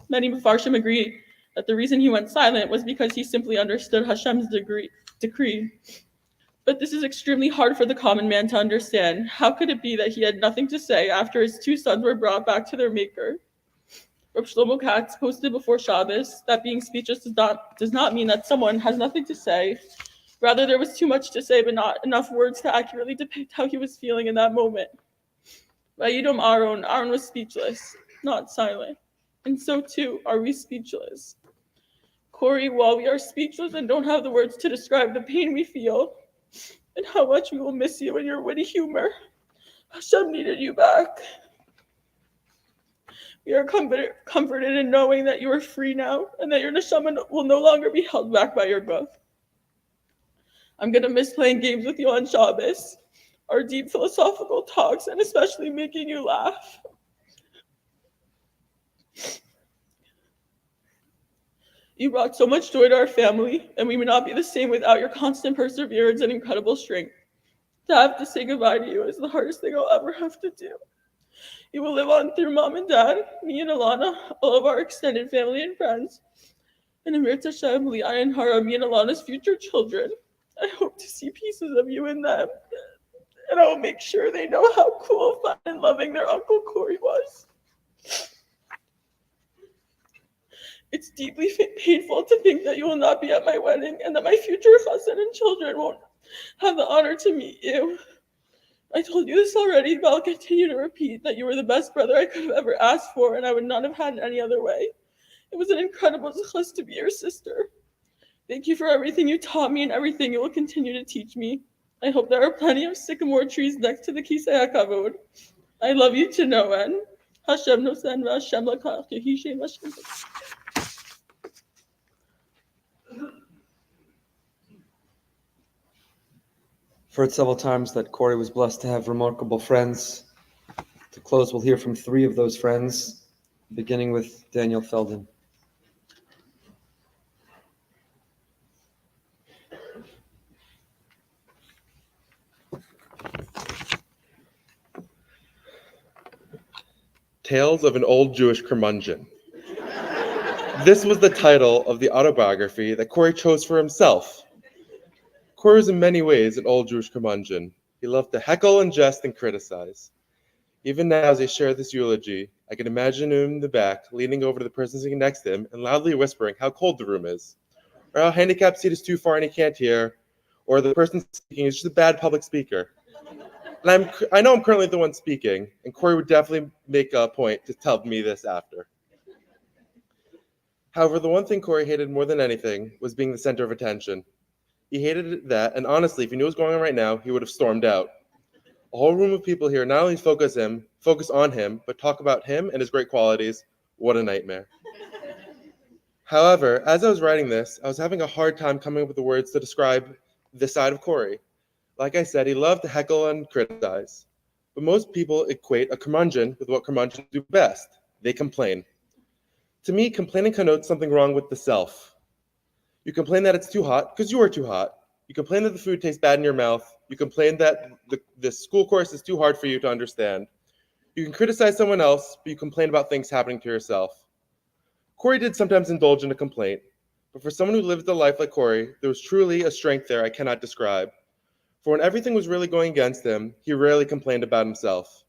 Many Mefarshim agree that the reason he went silent was because he simply understood Hashem's decree. But this is extremely hard for the common man to understand. How could it be that he had nothing to say after his two sons were brought back to their maker? Reb Shlomo Katz posted before Shabbos that being speechless does not mean that someone has nothing to say. Rather, there was too much to say, but not enough words to accurately depict how he was feeling in that moment. Vayidom Aaron was speechless, not silent. And so too are we speechless. Corey, while we are speechless and don't have the words to describe the pain we feel and how much we will miss you and your witty humor, Hashem needed you back. We are comforted in knowing that you are free now and that your neshama will no longer be held back by your guf. I'm going to miss playing games with you on Shabbos, our deep philosophical talks, and especially making you laugh. You brought so much joy to our family, and we would not be the same without your constant perseverance and incredible strength. To have to say goodbye to you is the hardest thing I'll ever have to do. You will live on through mom and dad, me and Ilana, all of our extended family and friends, and Amir Tashem, Leah and Hara, me and Ilana's future children. I hope to see pieces of you in them, and I will make sure they know how cool, fun, and loving their Uncle Corey was. It's deeply painful to think that you will not be at my wedding and that my future husband and children won't have the honor to meet you. I told you this already, but I'll continue to repeat that you were the best brother I could have ever asked for, and I would not have had it any other way. It was an incredible zechus to be your sister. Thank you for everything you taught me and everything you will continue to teach me. I hope there are plenty of sycamore trees next to the Kisei HaKavod. I love you to no end. Hashem nosen v'Hashem lakach yehi shem Hashem. I've heard several times that Corey was blessed to have remarkable friends. To close, we'll hear from 3 of those friends, beginning with Daniel Feldan. Tales of an Old Jewish Curmudgeon. This was the title of the autobiography that Corey chose for himself. Corey was in many ways an old Jewish curmudgeon. He loved to heckle and jest and criticize. Even now, as I share this eulogy, I can imagine him in the back, leaning over to the person sitting next to him and loudly whispering how cold the room is, or how handicapped seat is too far and he can't hear, or the person speaking is just a bad public speaker. And I know I'm currently the one speaking, and Corey would definitely make a point to tell me this after. However, the one thing Corey hated more than anything was being the center of attention. He hated that, and honestly, if he knew what was going on right now, he would have stormed out. A whole room of people here not only focus on him, but talk about him and his great qualities. What a nightmare. However, as I was writing this, I was having a hard time coming up with the words to describe this side of Corey. Like I said, he loved to heckle and criticize. But most people equate a curmudgeon with what curmudgeons do best. They complain. To me, complaining connotes something wrong with the self. You complain that it's too hot because you are too hot. You complain that the food tastes bad in your mouth. You complain that the school course is too hard for you to understand. You can criticize someone else, but you complain about things happening to yourself. Corey did sometimes indulge in a complaint, but for someone who lived a life like Corey, there was truly a strength there I cannot describe. For when everything was really going against him, he rarely complained about himself.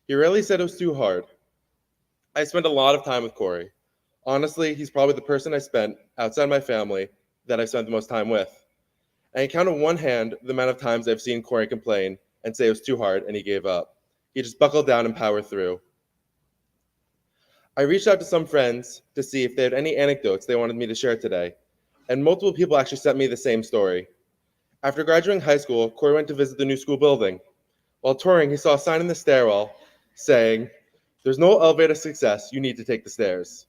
He rarely said it was too hard. I spent a lot of time with Corey. Honestly, he's probably the person I spent, outside my family, that I spent the most time with. I can count on one hand the amount of times I've seen Corey complain and say it was too hard and he gave up. He just buckled down and powered through. I reached out to some friends to see if they had any anecdotes they wanted me to share today, and multiple people actually sent me the same story. After graduating high school, Corey went to visit the new school building. While touring, he saw a sign in the stairwell saying, "There's no elevator success, you need to take the stairs."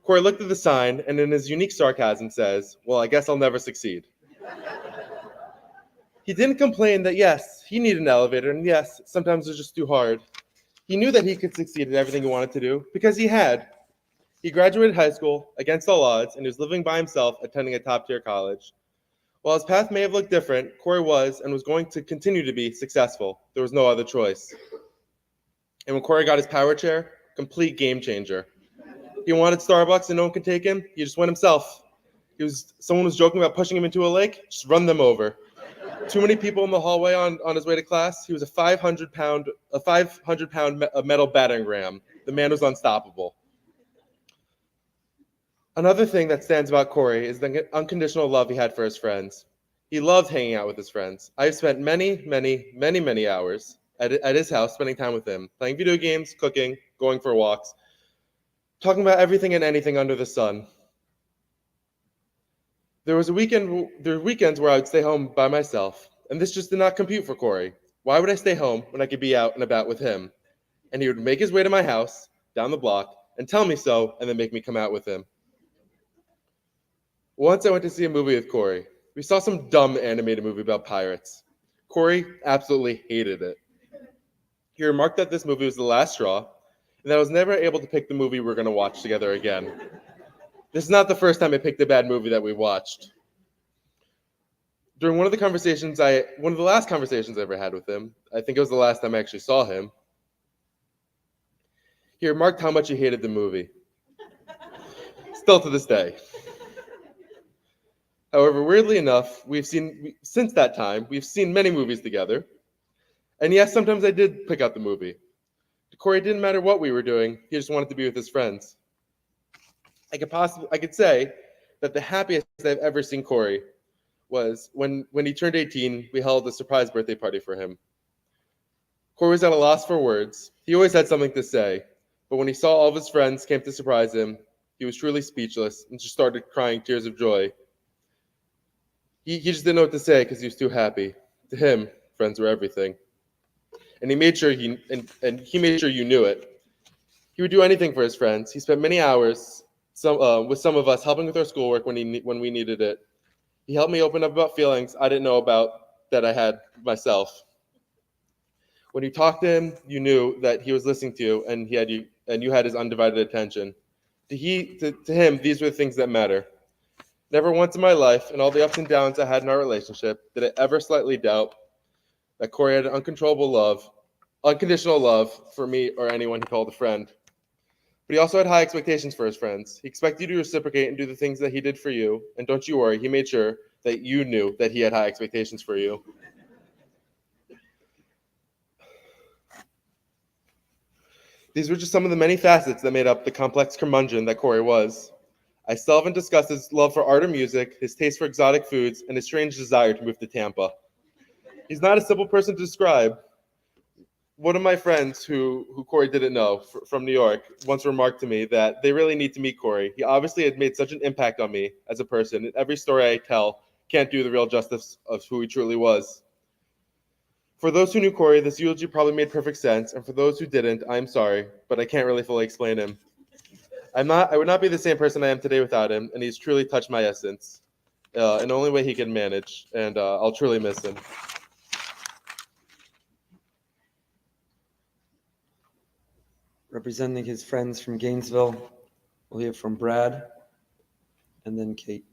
Corey looked at the sign and in his unique sarcasm says, "Well, I guess I'll never succeed." He didn't complain that yes, he needed an elevator, and yes, sometimes it was just too hard. He knew that he could succeed in everything he wanted to do because he had. He graduated high school against all odds and he was living by himself, attending a top-tier college. While his path may have looked different, Corey was and was going to continue to be successful. There was no other choice. And when Corey got his power chair, complete game changer. He wanted Starbucks and no one could take him. He just went himself. Someone was joking about pushing him into a lake. Just run them over. Too many people in the hallway on his way to class. He was a 500-pound metal battering ram. The man was unstoppable. Another thing that stands about Corey is the unconditional love he had for his friends. He loved hanging out with his friends. I've spent many hours at his house spending time with him, playing video games, cooking, going for walks, talking about everything and anything under the sun. There were weekends where I would stay home by myself, and this just did not compute for Corey. Why would I stay home when I could be out and about with him? And he would make his way to my house, down the block, and tell me so, and then make me come out with him. Once I went to see a movie with Corey. We saw some dumb animated movie about pirates. Corey absolutely hated it. He remarked that this movie was the last straw, and that I was never able to pick the movie we were going to watch together again. This is not the first time I picked a bad movie that we watched. During one of the last conversations I ever had with him, I think it was the last time I actually saw him, he remarked how much he hated the movie. Still to this day. However, weirdly enough, since that time, we've seen many movies together. And yes, sometimes I did pick out the movie. To Corey, it didn't matter what we were doing. He just wanted to be with his friends. I could say that the happiest I've ever seen Corey was when he turned 18, we held a surprise birthday party for him. Corey was at a loss for words. He always had something to say, but when he saw all of his friends came to surprise him, he was truly speechless and just started crying tears of joy. He just didn't know what to say because he was too happy. To him, friends were everything. And he made sure he made sure you knew it. He would do anything for his friends. He spent many hours with some of us helping with our schoolwork when we needed it. He helped me open up about feelings I didn't know about that I had myself. When you talked to him, you knew that he was listening to you, and you had his undivided attention. To him, these were the things that matter. Never once in my life, and all the ups and downs I had in our relationship, did I ever slightly doubt that Corey had an unconditional love for me or anyone he called a friend. But he also had high expectations for his friends. He expected you to reciprocate and do the things that he did for you. And don't you worry, he made sure that you knew that he had high expectations for you. These were just some of the many facets that made up the complex curmudgeon that Corey was. I still haven't discussed his love for art or music, his taste for exotic foods, and his strange desire to move to Tampa. He's not a simple person to describe. One of my friends who Corey didn't know from New York once remarked to me that they really need to meet Corey. He obviously had made such an impact on me as a person, and every story I tell can't do the real justice of who he truly was. For those who knew Corey, this eulogy probably made perfect sense, and for those who didn't, I'm sorry, but I can't really fully explain him. I would not be the same person I am today without him, and he's truly touched my essence in the only way he can manage, and I'll truly miss him. Representing his friends from Gainesville, we'll hear from Brad and then Kate.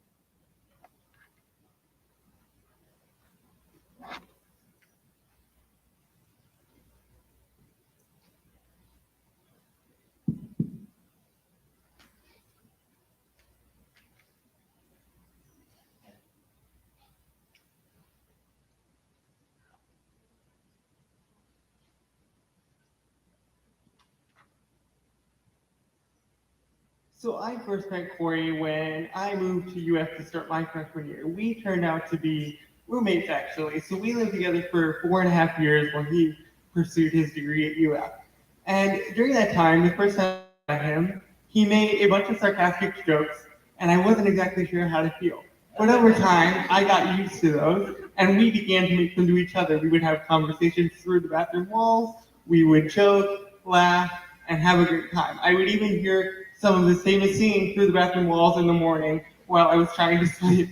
So I first met Corey when I moved to UF to start my freshman year. We turned out to be roommates, actually. So we lived together for 4.5 years while he pursued his degree at UF. And during that time, the first time I met him, he made a bunch of sarcastic jokes, and I wasn't exactly sure how to feel. But over time, I got used to those, and we began to make them to each other. We would have conversations through the bathroom walls, we would joke, laugh, and have a great time. I would even hear some of his famous singing through the bathroom walls in the morning while I was trying to sleep.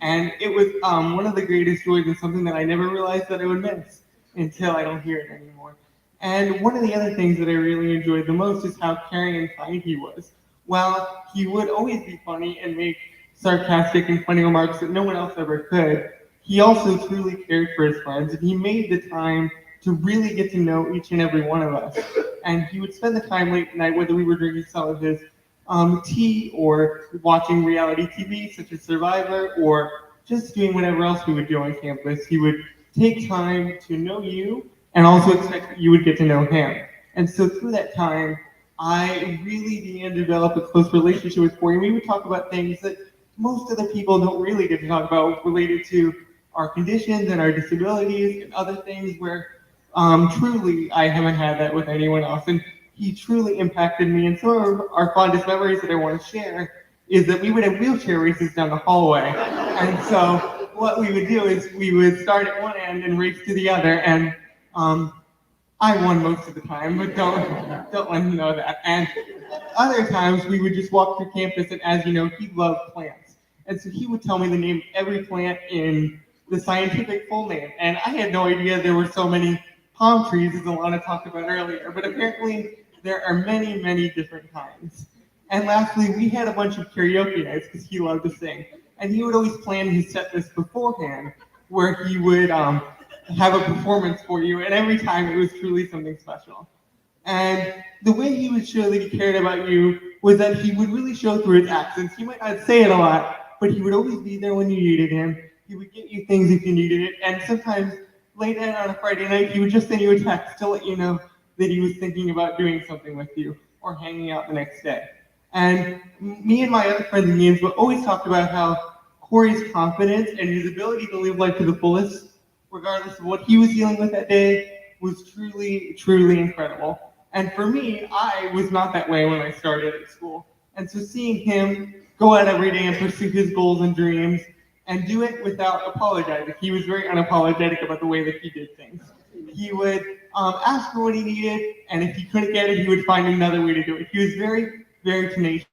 And it was one of the greatest joys and something that I never realized that I would miss until I don't hear it anymore. And one of the other things that I really enjoyed the most is how caring and kind he was. While he would always be funny and make sarcastic and funny remarks that no one else ever could, he also truly cared for his friends, and he made the time to really get to know each and every one of us. And he would spend the time late at night, whether we were drinking some of his tea or watching reality TV such as Survivor or just doing whatever else we would do on campus. He would take time to know you and also expect that you would get to know him. And so through that time, I really began to develop a close relationship with Corey. We would talk about things that most other people don't really get to talk about related to our conditions and our disabilities and other things where truly I haven't had that with anyone else. And he truly impacted me. And some of our fondest memories that I want to share is that we would have wheelchair races down the hallway. And so what we would do is we would start at one end and race to the other. And I won most of the time, but don't let him know that. And other times we would just walk through campus, and as you know, he loved plants. And so he would tell me the name of every plant in the scientific full name. And I had no idea there were so many palm trees, as Ilana talked about earlier, but apparently there are many, many different kinds. And lastly, we had a bunch of karaoke nights because he loved to sing. And he would always plan his set list beforehand, where he would have a performance for you, and every time it was truly something special. And the way he would show that he cared about you was that he would really show through his actions. He might not say it a lot, but he would always be there when you needed him. He would get you things if you needed it, and sometimes late night on a Friday night, he would just send you a text to let you know that he was thinking about doing something with you or hanging out the next day. And me and my other friends in Gainesville always talked about how Corey's confidence and his ability to live life to the fullest, regardless of what he was dealing with that day, was truly, truly incredible. And for me, I was not that way when I started at school. And so seeing him go out every day and pursue his goals and dreams and do it without apologizing. He was very unapologetic about the way that he did things. He would ask for what he needed, and if he couldn't get it, he would find another way to do it. He was very, very tenacious.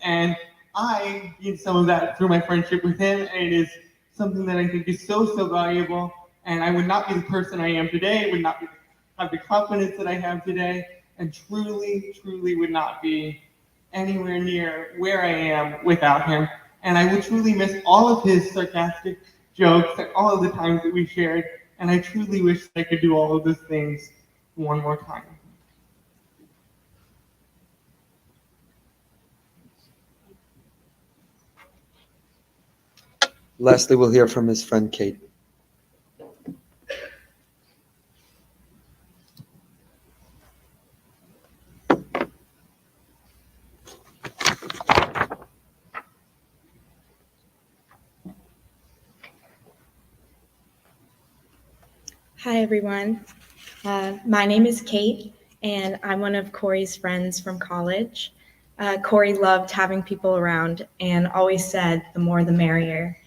And I gained some of that through my friendship with him, and it is something that I think is so, so valuable. And I would not be the person I am today, would not have the confidence that I have today, and truly, truly would not be anywhere near where I am without him. And I will truly miss all of his sarcastic jokes and all of the times that we shared. And I truly wish that I could do all of those things one more time. Lastly, we'll hear from his friend Kate. Hi, everyone. My name is Kate, and I'm one of Corey's friends from college. Corey loved having people around and always said the more the merrier.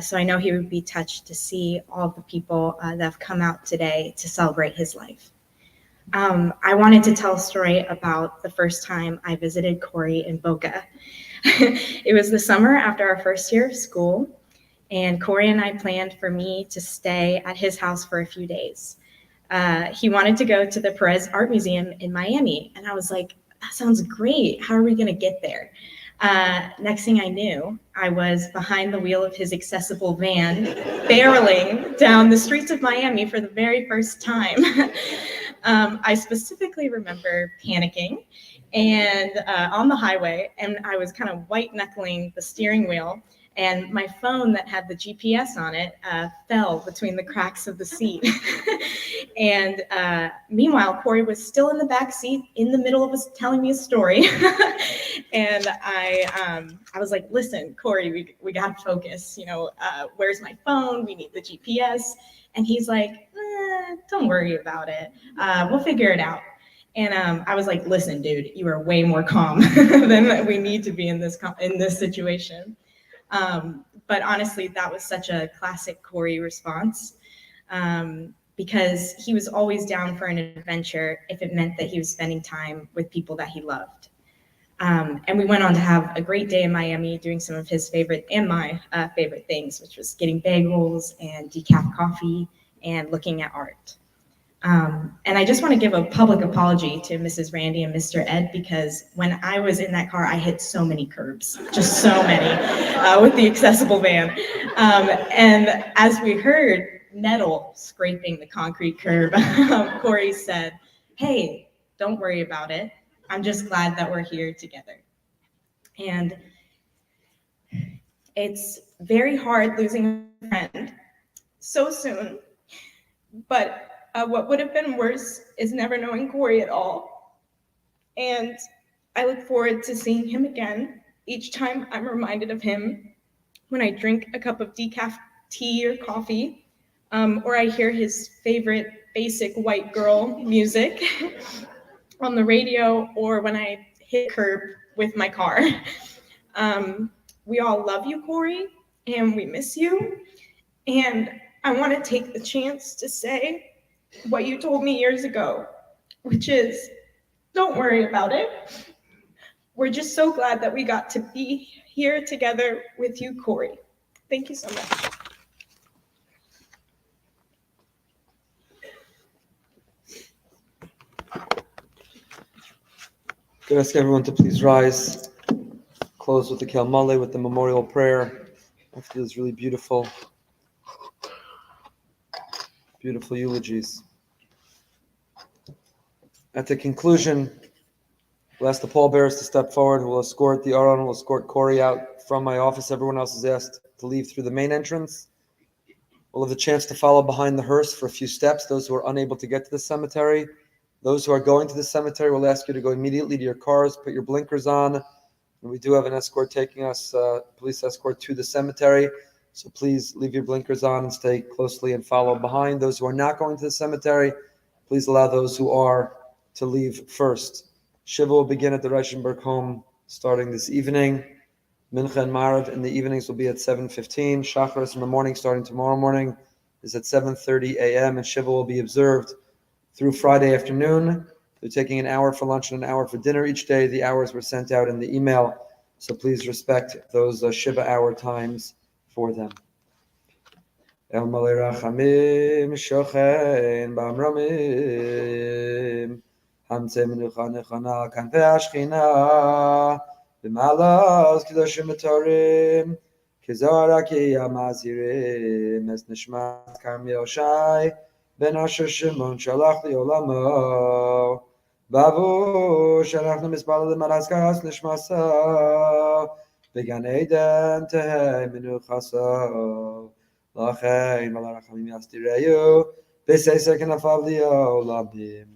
So I know he would be touched to see all the people that have come out today to celebrate his life. I wanted to tell a story about the first time I visited Corey in Boca. It was the summer after our first year of school, and Corey and I planned for me to stay at his house for a few days. He wanted to go to the Perez Art Museum in Miami, and I was like, that sounds great. How are we going to get there? Next thing I knew, I was behind the wheel of his accessible van, barreling down the streets of Miami for the very first time. I specifically remember panicking and on the highway, and I was kind of white knuckling the steering wheel, and my phone that had the GPS on it fell between the cracks of the seat. And meanwhile, Corey was still in the back seat in the middle of us telling me a story. And I was like, listen, Corey, we got to focus. You know, where's my phone? We need the GPS. And he's like, don't worry about it. We'll figure it out. And I was like, listen, dude, you are way more calm than we need to be in this situation. But honestly, that was such a classic Corey response, because he was always down for an adventure if it meant that he was spending time with people that he loved. And we went on to have a great day in Miami doing some of his favorite and my favorite things, which was getting bagels and decaf coffee and looking at art. And I just want to give a public apology to Mrs. Randy and Mr. Ed, because when I was in that car, I hit so many curbs, just so many, with the accessible van. And as we heard metal scraping the concrete curb, Corey said, hey, don't worry about it. I'm just glad that we're here together. And it's very hard losing a friend so soon, but what would have been worse is never knowing Corey at all. And I look forward to seeing him again each time I'm reminded of him when I drink a cup of decaf tea or coffee, or I hear his favorite basic white girl music on the radio, or when I hit curb with my car. We all love you, Corey, and we miss you. And I want to take the chance to say what you told me years ago, which is, don't worry about it. We're just so glad that we got to be here together with you, Corey. Thank you so much. Could I ask everyone to please rise, close with the Kel Male, with the memorial prayer after those really beautiful eulogies. At the conclusion, we'll ask the pallbearers to step forward. We'll escort the Aron, we'll escort Corey out from my office. Everyone else is asked to leave through the main entrance. We'll have the chance to follow behind the hearse for a few steps, those who are unable to get to the cemetery. Those who are going to the cemetery, we'll ask you to go immediately to your cars, put your blinkers on. And we do have an escort taking us, police escort, to the cemetery. So please leave your blinkers on and stay closely and follow behind. Those who are not going to the cemetery, Please allow those who are to leave first. Shiva will begin at the Reichenberg home starting this evening. Mincha and Marav in the evenings will be at 7:15. Shacharis in the morning starting tomorrow morning is at 7:30 a.m. and Shiva will be observed through Friday afternoon. They're taking an hour for lunch and an hour for dinner each day. The hours were sent out in the email, so please respect those Shiva hour times for them. El Malei Rachamim Shochen B'Amramim Hamtzei Menucha Nechana Kanpei Ashchina B'Malas Kedoshim V'Torim Kizara Kiyam Azirim Es Nishmat Carmiel Shai Ben Asher Shimon Shalach Li'olamo Bavu Shalachnu Mispalalim Al Haskaras Nishmasa B'Gan Eden Tehei Menuchaso Lachein Malarachamim Yastireyu B'Seiser Kenafav Li'olamim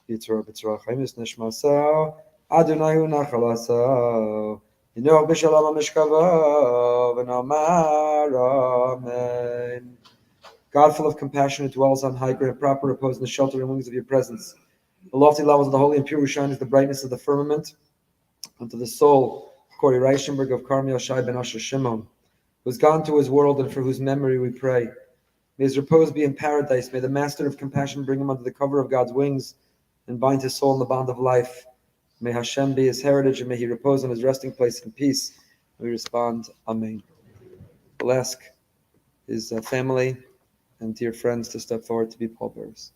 Yitzur B'Tzrachim Is Nishmasa Adonai Hu Nachalaso Yinoch B'Shalom HaMishkavo V'Nomar Amen. God, full of compassion, who dwells on high, grant proper repose in the sheltering wings of your presence. The lofty levels of the holy and pure who shine as the brightness of the firmament. Unto the soul, Corey Reichenberg of Carmiel, Shai ben Asher Shimon, who has gone to his world and for whose memory we pray. May his repose be in paradise. May the Master of compassion bring him under the cover of God's wings and bind his soul in the bond of life. May Hashem be his heritage and may he repose on his resting place in peace. We respond, Amen. We'll ask his family and dear friends to step forward to be pallbearers.